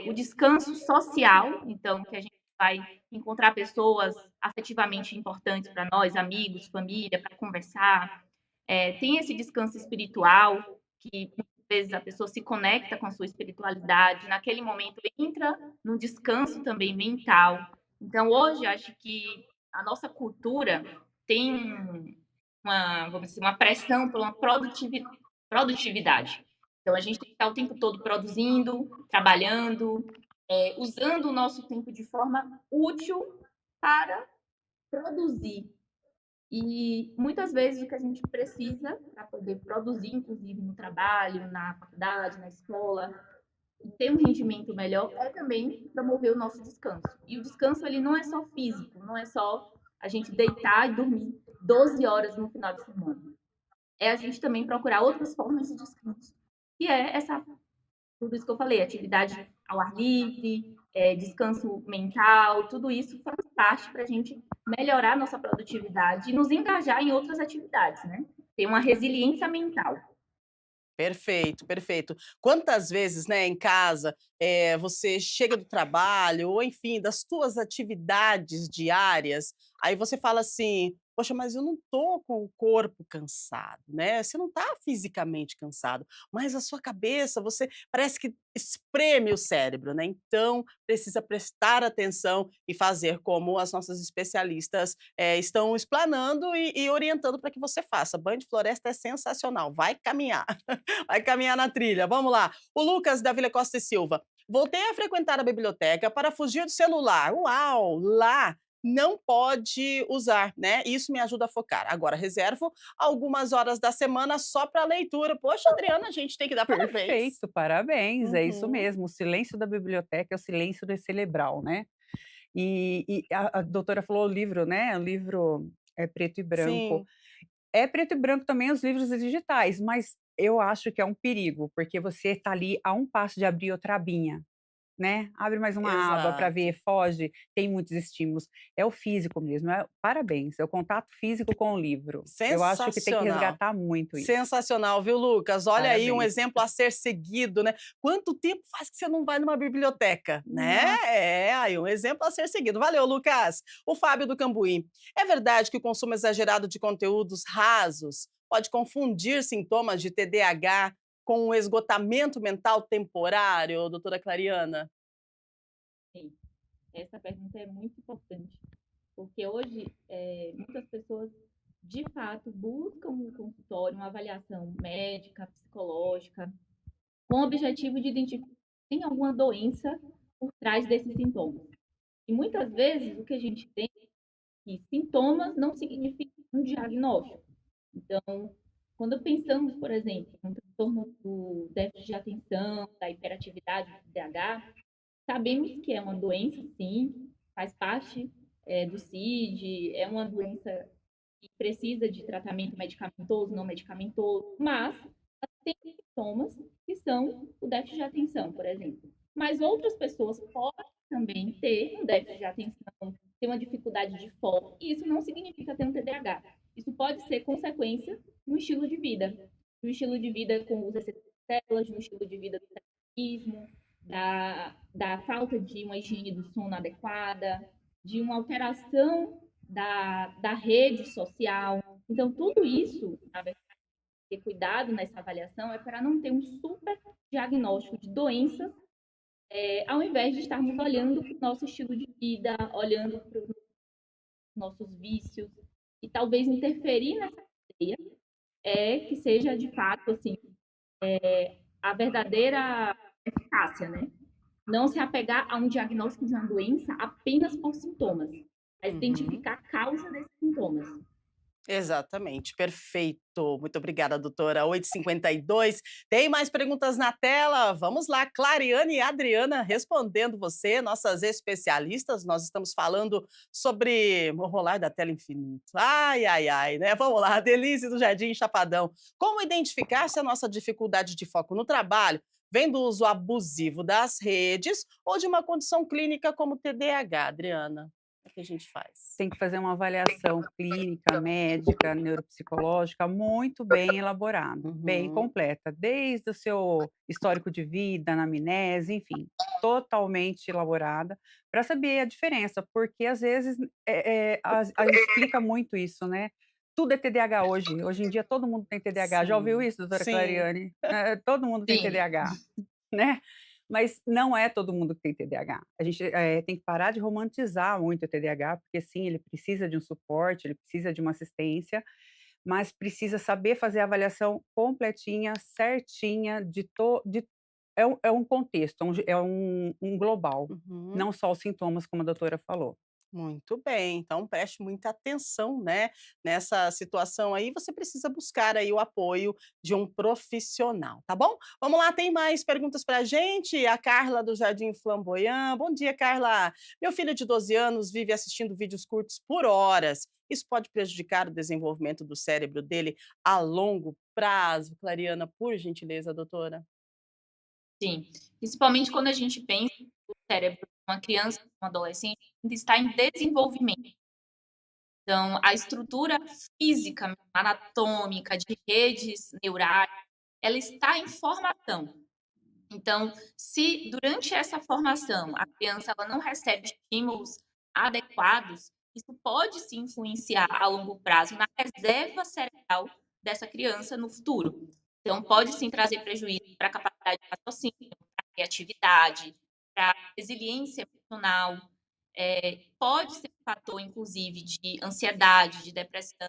O descanso social, então, que a gente vai encontrar pessoas afetivamente importantes para nós, amigos, família, para conversar. Tem esse descanso espiritual, que muitas vezes a pessoa se conecta com a sua espiritualidade, naquele momento entra num descanso também mental. Então, hoje, acho que a nossa cultura tem vamos dizer, uma pressão por uma produtividade. Então, a gente tem que estar o tempo todo produzindo, trabalhando, usando o nosso tempo de forma útil para produzir. E muitas vezes o que a gente precisa para poder produzir, inclusive no trabalho, na faculdade, na escola, e ter um rendimento melhor, é também promover o nosso descanso. E o descanso ele não é só físico, não é só a gente deitar e dormir 12 horas no final de semana. É a gente também procurar outras formas de descanso. E é tudo isso que eu falei, atividade ao ar livre, descanso mental, tudo isso faz parte para a gente melhorar a nossa produtividade e nos engajar em outras atividades, né? Ter uma resiliência mental. Perfeito, perfeito. Quantas vezes, né, em casa, você chega do trabalho ou enfim, das tuas atividades diárias, aí você fala assim: "Poxa, mas eu não tô com o corpo cansado", né, você não tá fisicamente cansado, mas a sua cabeça, você parece que espreme o cérebro, né, então precisa prestar atenção e fazer como as nossas especialistas, estão explanando e orientando para que você faça. Banho de floresta é sensacional, vai caminhar. Vai caminhar na trilha. Vamos lá. O Lucas da Vila Costa e Silva. Voltei a frequentar a biblioteca para fugir do celular. Uau! Lá não pode usar, né? Isso me ajuda a focar. Agora, reservo algumas horas da semana só para leitura. Poxa, Adriana, a gente tem que dar parabéns. Perfeito, parabéns, é isso Uhum. mesmo. O silêncio da biblioteca é o silêncio do cerebral, né. E a doutora falou o livro, né, o livro é preto e branco. Sim, É preto e branco também os livros digitais, mas eu acho que é um perigo, porque você está ali a um passo de abrir outra abinha. Né, abre mais uma aba para exato. ver, foge, tem muitos estímulos. É o físico mesmo, parabéns, é o contato físico com o livro. Eu acho que tem que Sensacional. resgatar muito isso. Sensacional, viu, Lucas? Olha aí um Parabéns, exemplo a Lucas. ser seguido, né. Quanto tempo faz que você não vai numa biblioteca, né? Nossa. É, aí um exemplo a ser seguido. Valeu, Lucas. O Fábio do Cambuí. É verdade que o consumo exagerado de conteúdos rasos pode confundir sintomas de TDAH com um esgotamento mental temporário, doutora Clariana? Sim, essa pergunta é muito importante, porque hoje muitas pessoas de fato buscam um consultório, uma avaliação médica, psicológica, com o objetivo de identificar se tem alguma doença por trás desses sintomas. E muitas vezes o que a gente tem é que sintomas não significam um diagnóstico. Então, quando pensamos, por exemplo, no transtorno do déficit de atenção, da hiperatividade, do TDAH, sabemos que é uma doença, sim, faz parte do CID, é uma doença que precisa de tratamento medicamentoso, não medicamentoso, mas tem sintomas que são o déficit de atenção, por exemplo. Mas outras pessoas podem também ter um déficit de atenção, ter uma dificuldade de foco, e isso não significa ter um TDAH. Isso pode ser consequência de um estilo de vida, de um estilo de vida com os excessos de telas, de um estilo de vida do sedentarismo, da falta de uma higiene do sono adequada, de uma alteração da rede social. Então, tudo isso, na verdade, ter cuidado nessa avaliação é para não ter um super diagnóstico de doenças, ao invés de estarmos olhando para o nosso estilo de vida, olhando para os nossos vícios, e talvez interferir nessa ideia que seja de fato assim a verdadeira eficácia, né? Não se apegar a um diagnóstico de uma doença apenas por sintomas, mas Uhum. identificar a causa desses sintomas. Exatamente, perfeito. Muito obrigada, doutora. 8h52. Tem mais perguntas na tela? Vamos lá, Clariane e Adriana respondendo você, nossas especialistas. Nós estamos falando sobre o rolar da tela infinito. Ai, ai, ai, né? Vamos lá, Denise do Jardim Chapadão. Como identificar se a nossa dificuldade de foco no trabalho vem do uso abusivo das redes ou de uma condição clínica como TDAH, Adriana? O que a gente faz? Tem que fazer uma avaliação clínica, médica, neuropsicológica muito bem elaborada, bem Uhum. completa, desde o seu histórico de vida, anamnese, enfim, totalmente elaborada, para saber a diferença, porque às vezes, a gente explica muito isso, né. Tudo é TDAH hoje, hoje em dia todo mundo tem TDAH, já ouviu Sim, isso, doutora sim. Clariane? Todo mundo tem Sim, TDAH, né. Mas não é todo mundo que tem TDAH. A gente, tem que parar de romantizar muito o TDAH, porque sim, ele precisa de um suporte, ele precisa de uma assistência, mas precisa saber fazer a avaliação completinha, certinha, de é um contexto, é um global, Uhum. não só os sintomas, como a doutora falou. Muito bem, então preste muita atenção, né, nessa situação aí, você precisa buscar aí o apoio de um profissional, tá bom? Vamos lá, tem mais perguntas pra gente, a Carla do Jardim Flamboyant. Bom dia, Carla. Meu filho de 12 anos vive assistindo vídeos curtos por horas. Isso pode prejudicar o desenvolvimento do cérebro dele a longo prazo? Clariana, por gentileza, doutora. sim. Principalmente quando a gente pensa que o cérebro de uma criança, de um adolescente, ainda está em desenvolvimento. Então, a estrutura física, anatômica, de redes neurais, ela está em formação. Então, se durante essa formação a criança ela não recebe estímulos adequados, isso pode se influenciar a longo prazo na reserva cerebral dessa criança no futuro. Então, pode sim trazer prejuízo para a capacidade de raciocínio, para a criatividade, para a resiliência emocional. Pode ser um fator, inclusive, de ansiedade, de depressão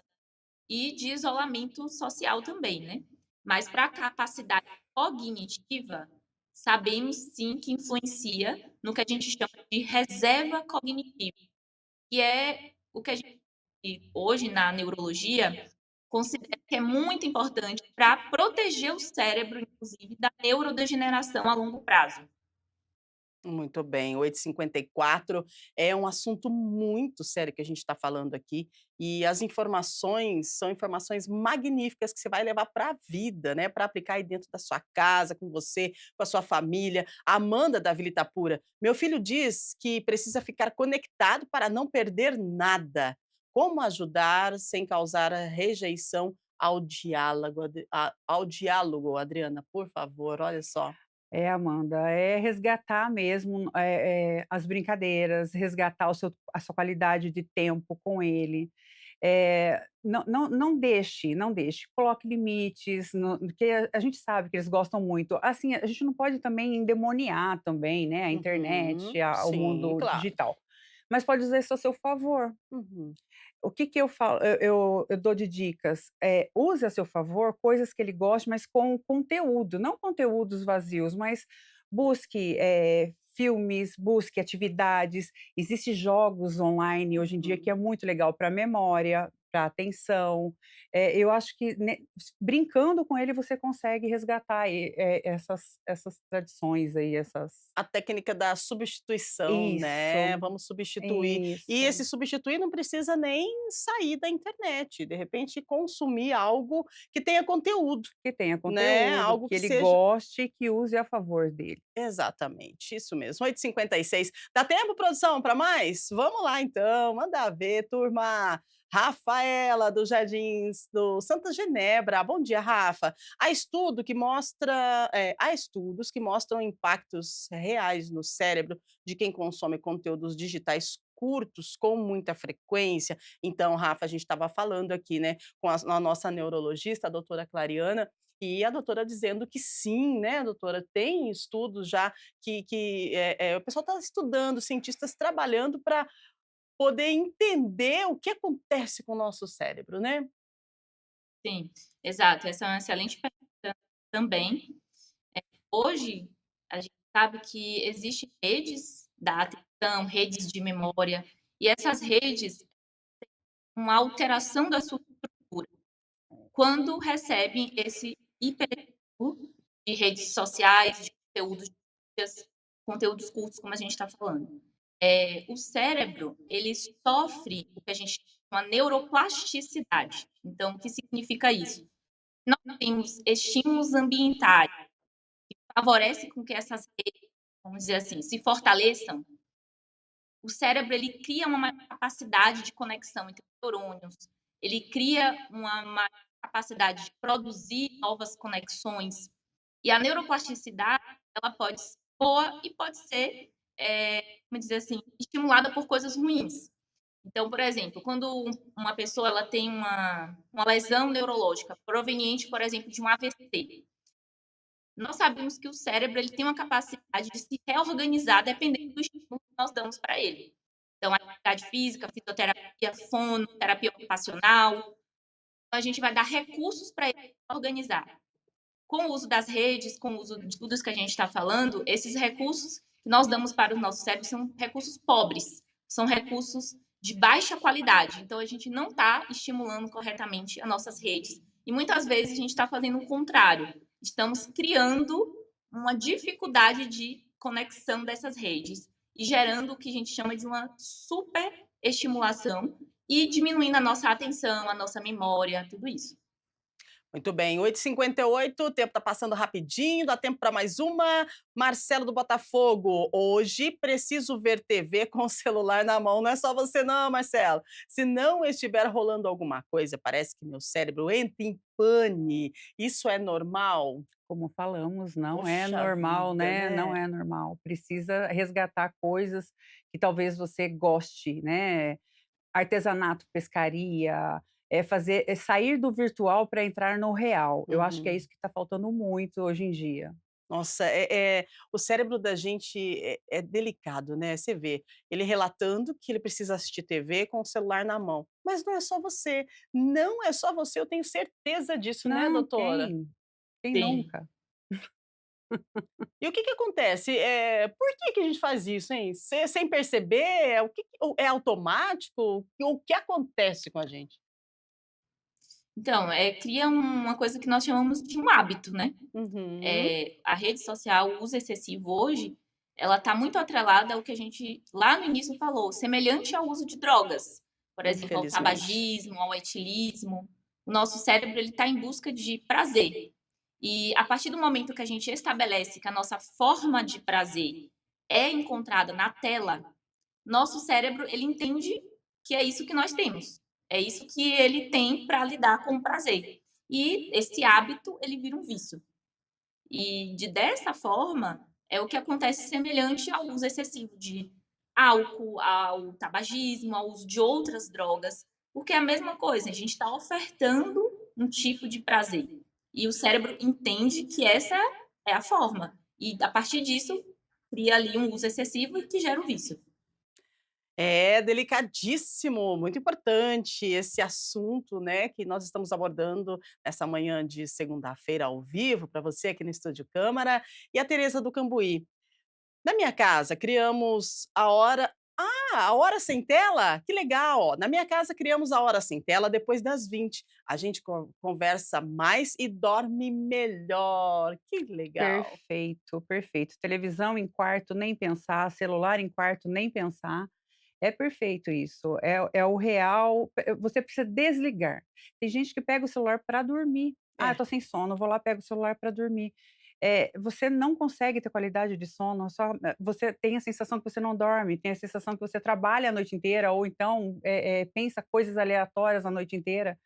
e de isolamento social também, né. Mas para a capacidade cognitiva, sabemos sim que influencia no que a gente chama de reserva cognitiva, que é o que a gente hoje na neurologia considera que é muito importante para proteger o cérebro, inclusive, da neurodegeneração a longo prazo. Muito bem, 8h54 é um assunto muito sério que a gente está falando aqui, e as informações são informações magníficas que você vai levar para a vida, né, para aplicar aí dentro da sua casa, com você, com a sua família. A Amanda da Vila Itapura: "Meu filho diz que precisa ficar conectado para não perder nada. Como ajudar sem causar a rejeição ao diálogo?" Ao diálogo, Adriana, por favor, olha só. É, Amanda, é resgatar mesmo, as brincadeiras, resgatar a sua qualidade de tempo com ele. Não deixe, coloque limites, porque a gente sabe que eles gostam muito. Assim, a gente não pode também endemoniar também, né, a Uhum, internet, o sim, mundo claro. digital, mas pode usar isso a seu favor. Uhum. O que que eu falo, eu dou de dicas, use a seu favor coisas que ele goste, mas com conteúdo, não conteúdos vazios, mas busque, filmes, busque atividades. Existem jogos online hoje em dia que Uhum. é muito legal para memória, para atenção. Eu acho que brincando com ele você consegue resgatar essas tradições aí, essas A técnica da substituição, né, isso, vamos substituir. E esse isso. substituir não precisa nem sair da internet, de repente consumir algo que tenha conteúdo, Que tenha né, conteúdo, algo que que ele seja goste e que use a favor dele. exatamente, isso mesmo, 8h56. Dá tempo, produção, para mais? Vamos lá então, manda ver, turma. Rafaela, dos Jardins do Santa Genebra. Bom dia, Rafa. Há estudos que mostram impactos reais no cérebro de quem consome conteúdos digitais curtos com muita frequência. Então, Rafa, a gente estava falando aqui, né, com a nossa neurologista, a doutora Clariana, e a doutora dizendo que sim, né, doutora, tem estudos já o pessoal está estudando, cientistas trabalhando para poder entender o que acontece com o nosso cérebro, né. Sim, exato, essa é uma excelente pergunta também. Hoje, a gente sabe que existem redes da atenção, redes de memória, e essas redes, uma alteração da sua estrutura quando recebem esse hiperestímulo de redes sociais, de conteúdos curtos, como a gente está falando. O cérebro, ele sofre o que a gente chama neuroplasticidade. Então, o que significa isso? Nós temos estímulos ambientais que favorecem com que essas redes, vamos dizer assim, se fortaleçam. O cérebro, ele cria uma capacidade de conexão entre neurônios, ele cria uma capacidade de produzir novas conexões. E a neuroplasticidade, ela pode ser boa e pode ser, como dizer assim, estimulada por coisas ruins. Então, por exemplo, quando uma pessoa ela tem uma lesão neurológica proveniente, por exemplo, de um AVC, nós sabemos que o cérebro ele tem uma capacidade de se reorganizar dependendo do estímulo que nós damos para ele. Então, atividade física, fisioterapia, fono, terapia ocupacional. Então, a gente vai dar recursos para ele se organizar. Com o uso das redes, com o uso de tudo isso que a gente está falando, esses recursos que nós damos para o nosso cérebro são recursos pobres, são recursos de baixa qualidade. Então, a gente não está estimulando corretamente as nossas redes. E muitas vezes a gente está fazendo o contrário. Estamos criando uma dificuldade de conexão dessas redes e gerando o que a gente chama de uma superestimulação e diminuindo a nossa atenção, a nossa memória, tudo isso. Muito bem, 8h58, o tempo está passando rapidinho, dá tempo para mais uma. Marcelo do Botafogo, hoje preciso ver TV com o celular na mão. Não é só você não, Marcelo. Se não estiver rolando alguma coisa, parece que meu cérebro entra em pane. Isso é normal? Como falamos, não é Poxa normal, vida, né, não né? é normal. Precisa resgatar coisas que talvez você goste, né, artesanato, pescaria, sair do virtual para entrar no real. Eu acho que é Uhum. isso que está faltando muito hoje em dia. Nossa, o cérebro da gente é delicado, né, você vê, ele relatando que ele precisa assistir TV com o celular na mão, mas não é só você, não é só você, eu tenho certeza disso, né, Não, doutora? quem Sim. nunca? E o que que acontece? Por que que a gente faz isso, hein? Sem perceber? O que que é automático? O que acontece com a gente? Então, cria uma coisa que nós chamamos de um hábito, né? Uhum, A rede social, o uso excessivo hoje, ela está muito atrelada ao que a gente lá no início falou, semelhante ao uso de drogas, por exemplo, ao infelizmente. tabagismo, ao etilismo. O nosso cérebro ele está em busca de prazer. E a partir do momento que a gente estabelece que a nossa forma de prazer é encontrada na tela, nosso cérebro ele entende que é isso que nós temos. É isso que ele tem para lidar com o prazer. E esse hábito ele vira um vício. E dessa forma, é o que acontece semelhante ao uso excessivo de álcool, ao tabagismo, ao uso de outras drogas, porque é a mesma coisa, a gente está ofertando um tipo de prazer. E o cérebro entende que essa é a forma. E a partir disso, cria ali um uso excessivo e que gera o vício. É delicadíssimo, muito importante esse assunto, né, que nós estamos abordando nessa manhã de segunda-feira ao vivo para você aqui no Estúdio Câmara e a Tereza do Cambuí. Na minha casa criamos a hora sem tela? Que legal! Ó. Na minha casa criamos a hora sem tela depois das 20. A gente conversa mais e dorme melhor. Que legal! Perfeito, perfeito. Televisão em quarto, nem pensar, celular em quarto, nem pensar. É perfeito isso, é o real, você precisa desligar. Tem gente que pega o celular para dormir. "Ah, eu É. tô sem sono, vou lá, pego o celular para dormir". Você não consegue ter qualidade de sono, você tem a sensação que você não dorme, tem a sensação que você trabalha a noite inteira ou então, pensa coisas aleatórias a noite inteira.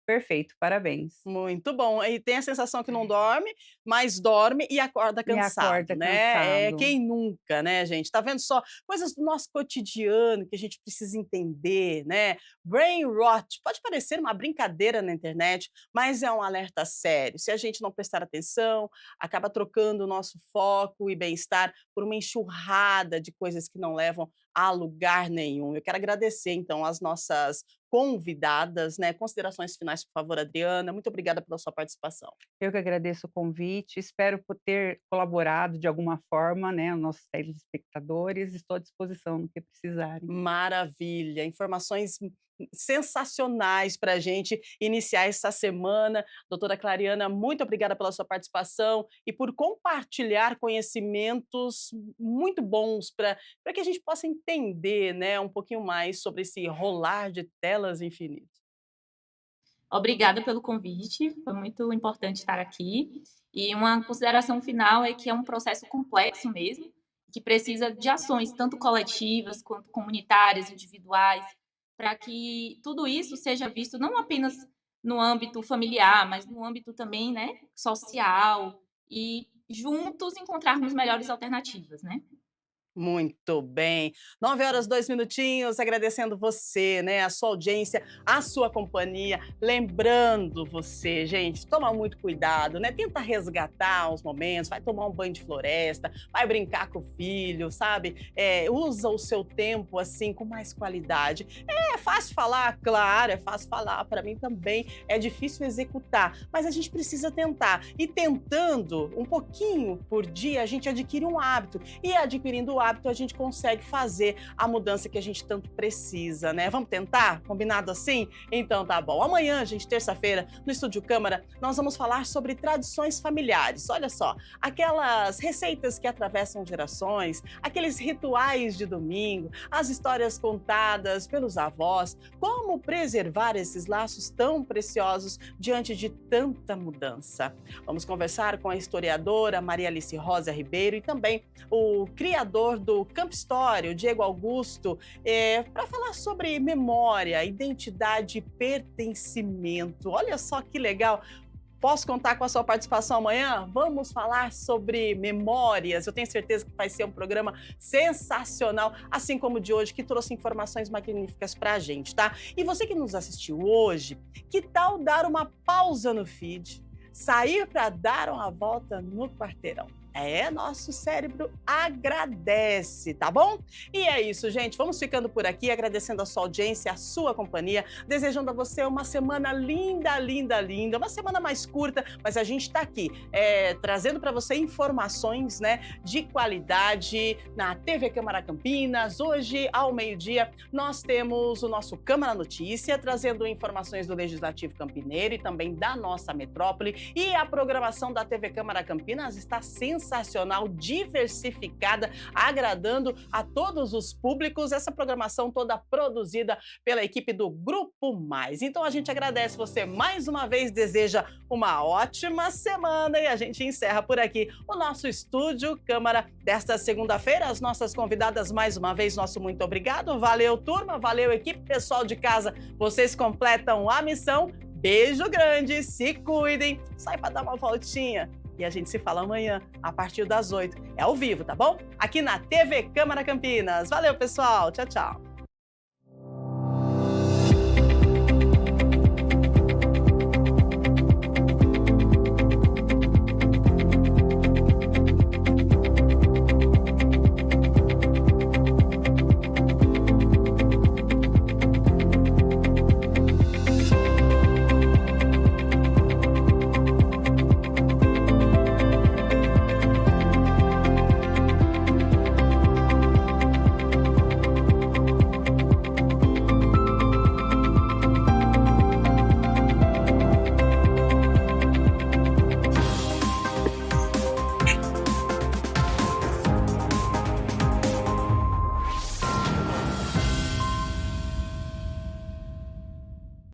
Perfeito, parabéns. Muito bom. E tem a sensação que não dorme, mas dorme e acorda E cansado, acorda né. cansado. Quem nunca, né, gente? Tá vendo só? Coisas do nosso cotidiano que a gente precisa entender, né. Brain rot pode parecer uma brincadeira na internet, mas é um alerta sério. Se a gente não prestar atenção, acaba trocando o nosso foco e bem-estar por uma enxurrada de coisas que não levam a lugar nenhum. Eu quero agradecer, então, as nossas convidadas, né. Considerações finais, por favor, Adriana. Muito obrigada pela sua participação. Eu que agradeço o convite, espero ter colaborado de alguma forma, né, aos nossos telespectadores, estou à disposição no que precisarem. Maravilha, informações sensacionais para a gente iniciar essa semana. Doutora Clariana, muito obrigada pela sua participação e por compartilhar conhecimentos muito bons para que a gente possa entender, né, um pouquinho mais sobre esse rolar de telas infinito. Obrigada pelo convite, foi muito importante estar aqui. E uma consideração final é que é um processo complexo mesmo, que precisa de ações tanto coletivas quanto comunitárias, individuais, para que tudo isso seja visto não apenas no âmbito familiar, mas no âmbito também, né, social e juntos encontrarmos melhores alternativas, né? Muito bem. 9 horas, 2 minutinhos, agradecendo você, né, a sua audiência, a sua companhia. Lembrando você, gente, toma muito cuidado, né? Tenta resgatar os momentos, vai tomar um banho de floresta, vai brincar com o filho, sabe? Usa o seu tempo, assim, com mais qualidade. É fácil falar? Claro, é fácil falar. Para mim também é difícil executar, mas a gente precisa tentar. E tentando um pouquinho por dia, a gente adquire um hábito. E adquirindo o hábito, a gente consegue fazer a mudança que a gente tanto precisa, né? Vamos tentar? Combinado assim? Então tá bom. Amanhã, gente, terça-feira, no Estúdio Câmara, nós vamos falar sobre tradições familiares. Olha só, aquelas receitas que atravessam gerações, aqueles rituais de domingo, as histórias contadas pelos avós, como preservar esses laços tão preciosos diante de tanta mudança. Vamos conversar com a historiadora Maria Alice Rosa Ribeiro e também o criador do Campo História, o Diego Augusto, para falar sobre memória, identidade e pertencimento. Olha só que legal! Posso contar com a sua participação amanhã? Vamos falar sobre memórias. Eu tenho certeza que vai ser um programa sensacional, assim como o de hoje, que trouxe informações magníficas para a gente, tá? E você que nos assistiu hoje, que tal dar uma pausa no feed, sair para dar uma volta no quarteirão? Nosso cérebro agradece, tá bom? E é isso, gente. Vamos ficando por aqui, agradecendo a sua audiência, a sua companhia, desejando a você uma semana linda, linda, linda, uma semana mais curta, mas a gente está aqui trazendo para você informações, né, de qualidade na TV Câmara Campinas. Hoje, ao meio-dia, nós temos o nosso Câmara Notícia, trazendo informações do Legislativo Campineiro e também da nossa metrópole. E a programação da TV Câmara Campinas está sensacional, diversificada, agradando a todos os públicos, essa programação toda produzida pela equipe do Grupo Mais. Então a gente agradece você mais uma vez, deseja uma ótima semana e a gente encerra por aqui o nosso Estúdio Câmara desta segunda-feira. As nossas convidadas, mais uma vez, nosso muito obrigado. Valeu, turma, valeu, equipe, pessoal de casa, vocês completam a missão. Beijo grande, se cuidem, sai para dar uma voltinha. E a gente se fala amanhã, a partir das 8. É ao vivo, tá bom? Aqui na TV Câmara Campinas. Valeu, pessoal. Tchau, tchau.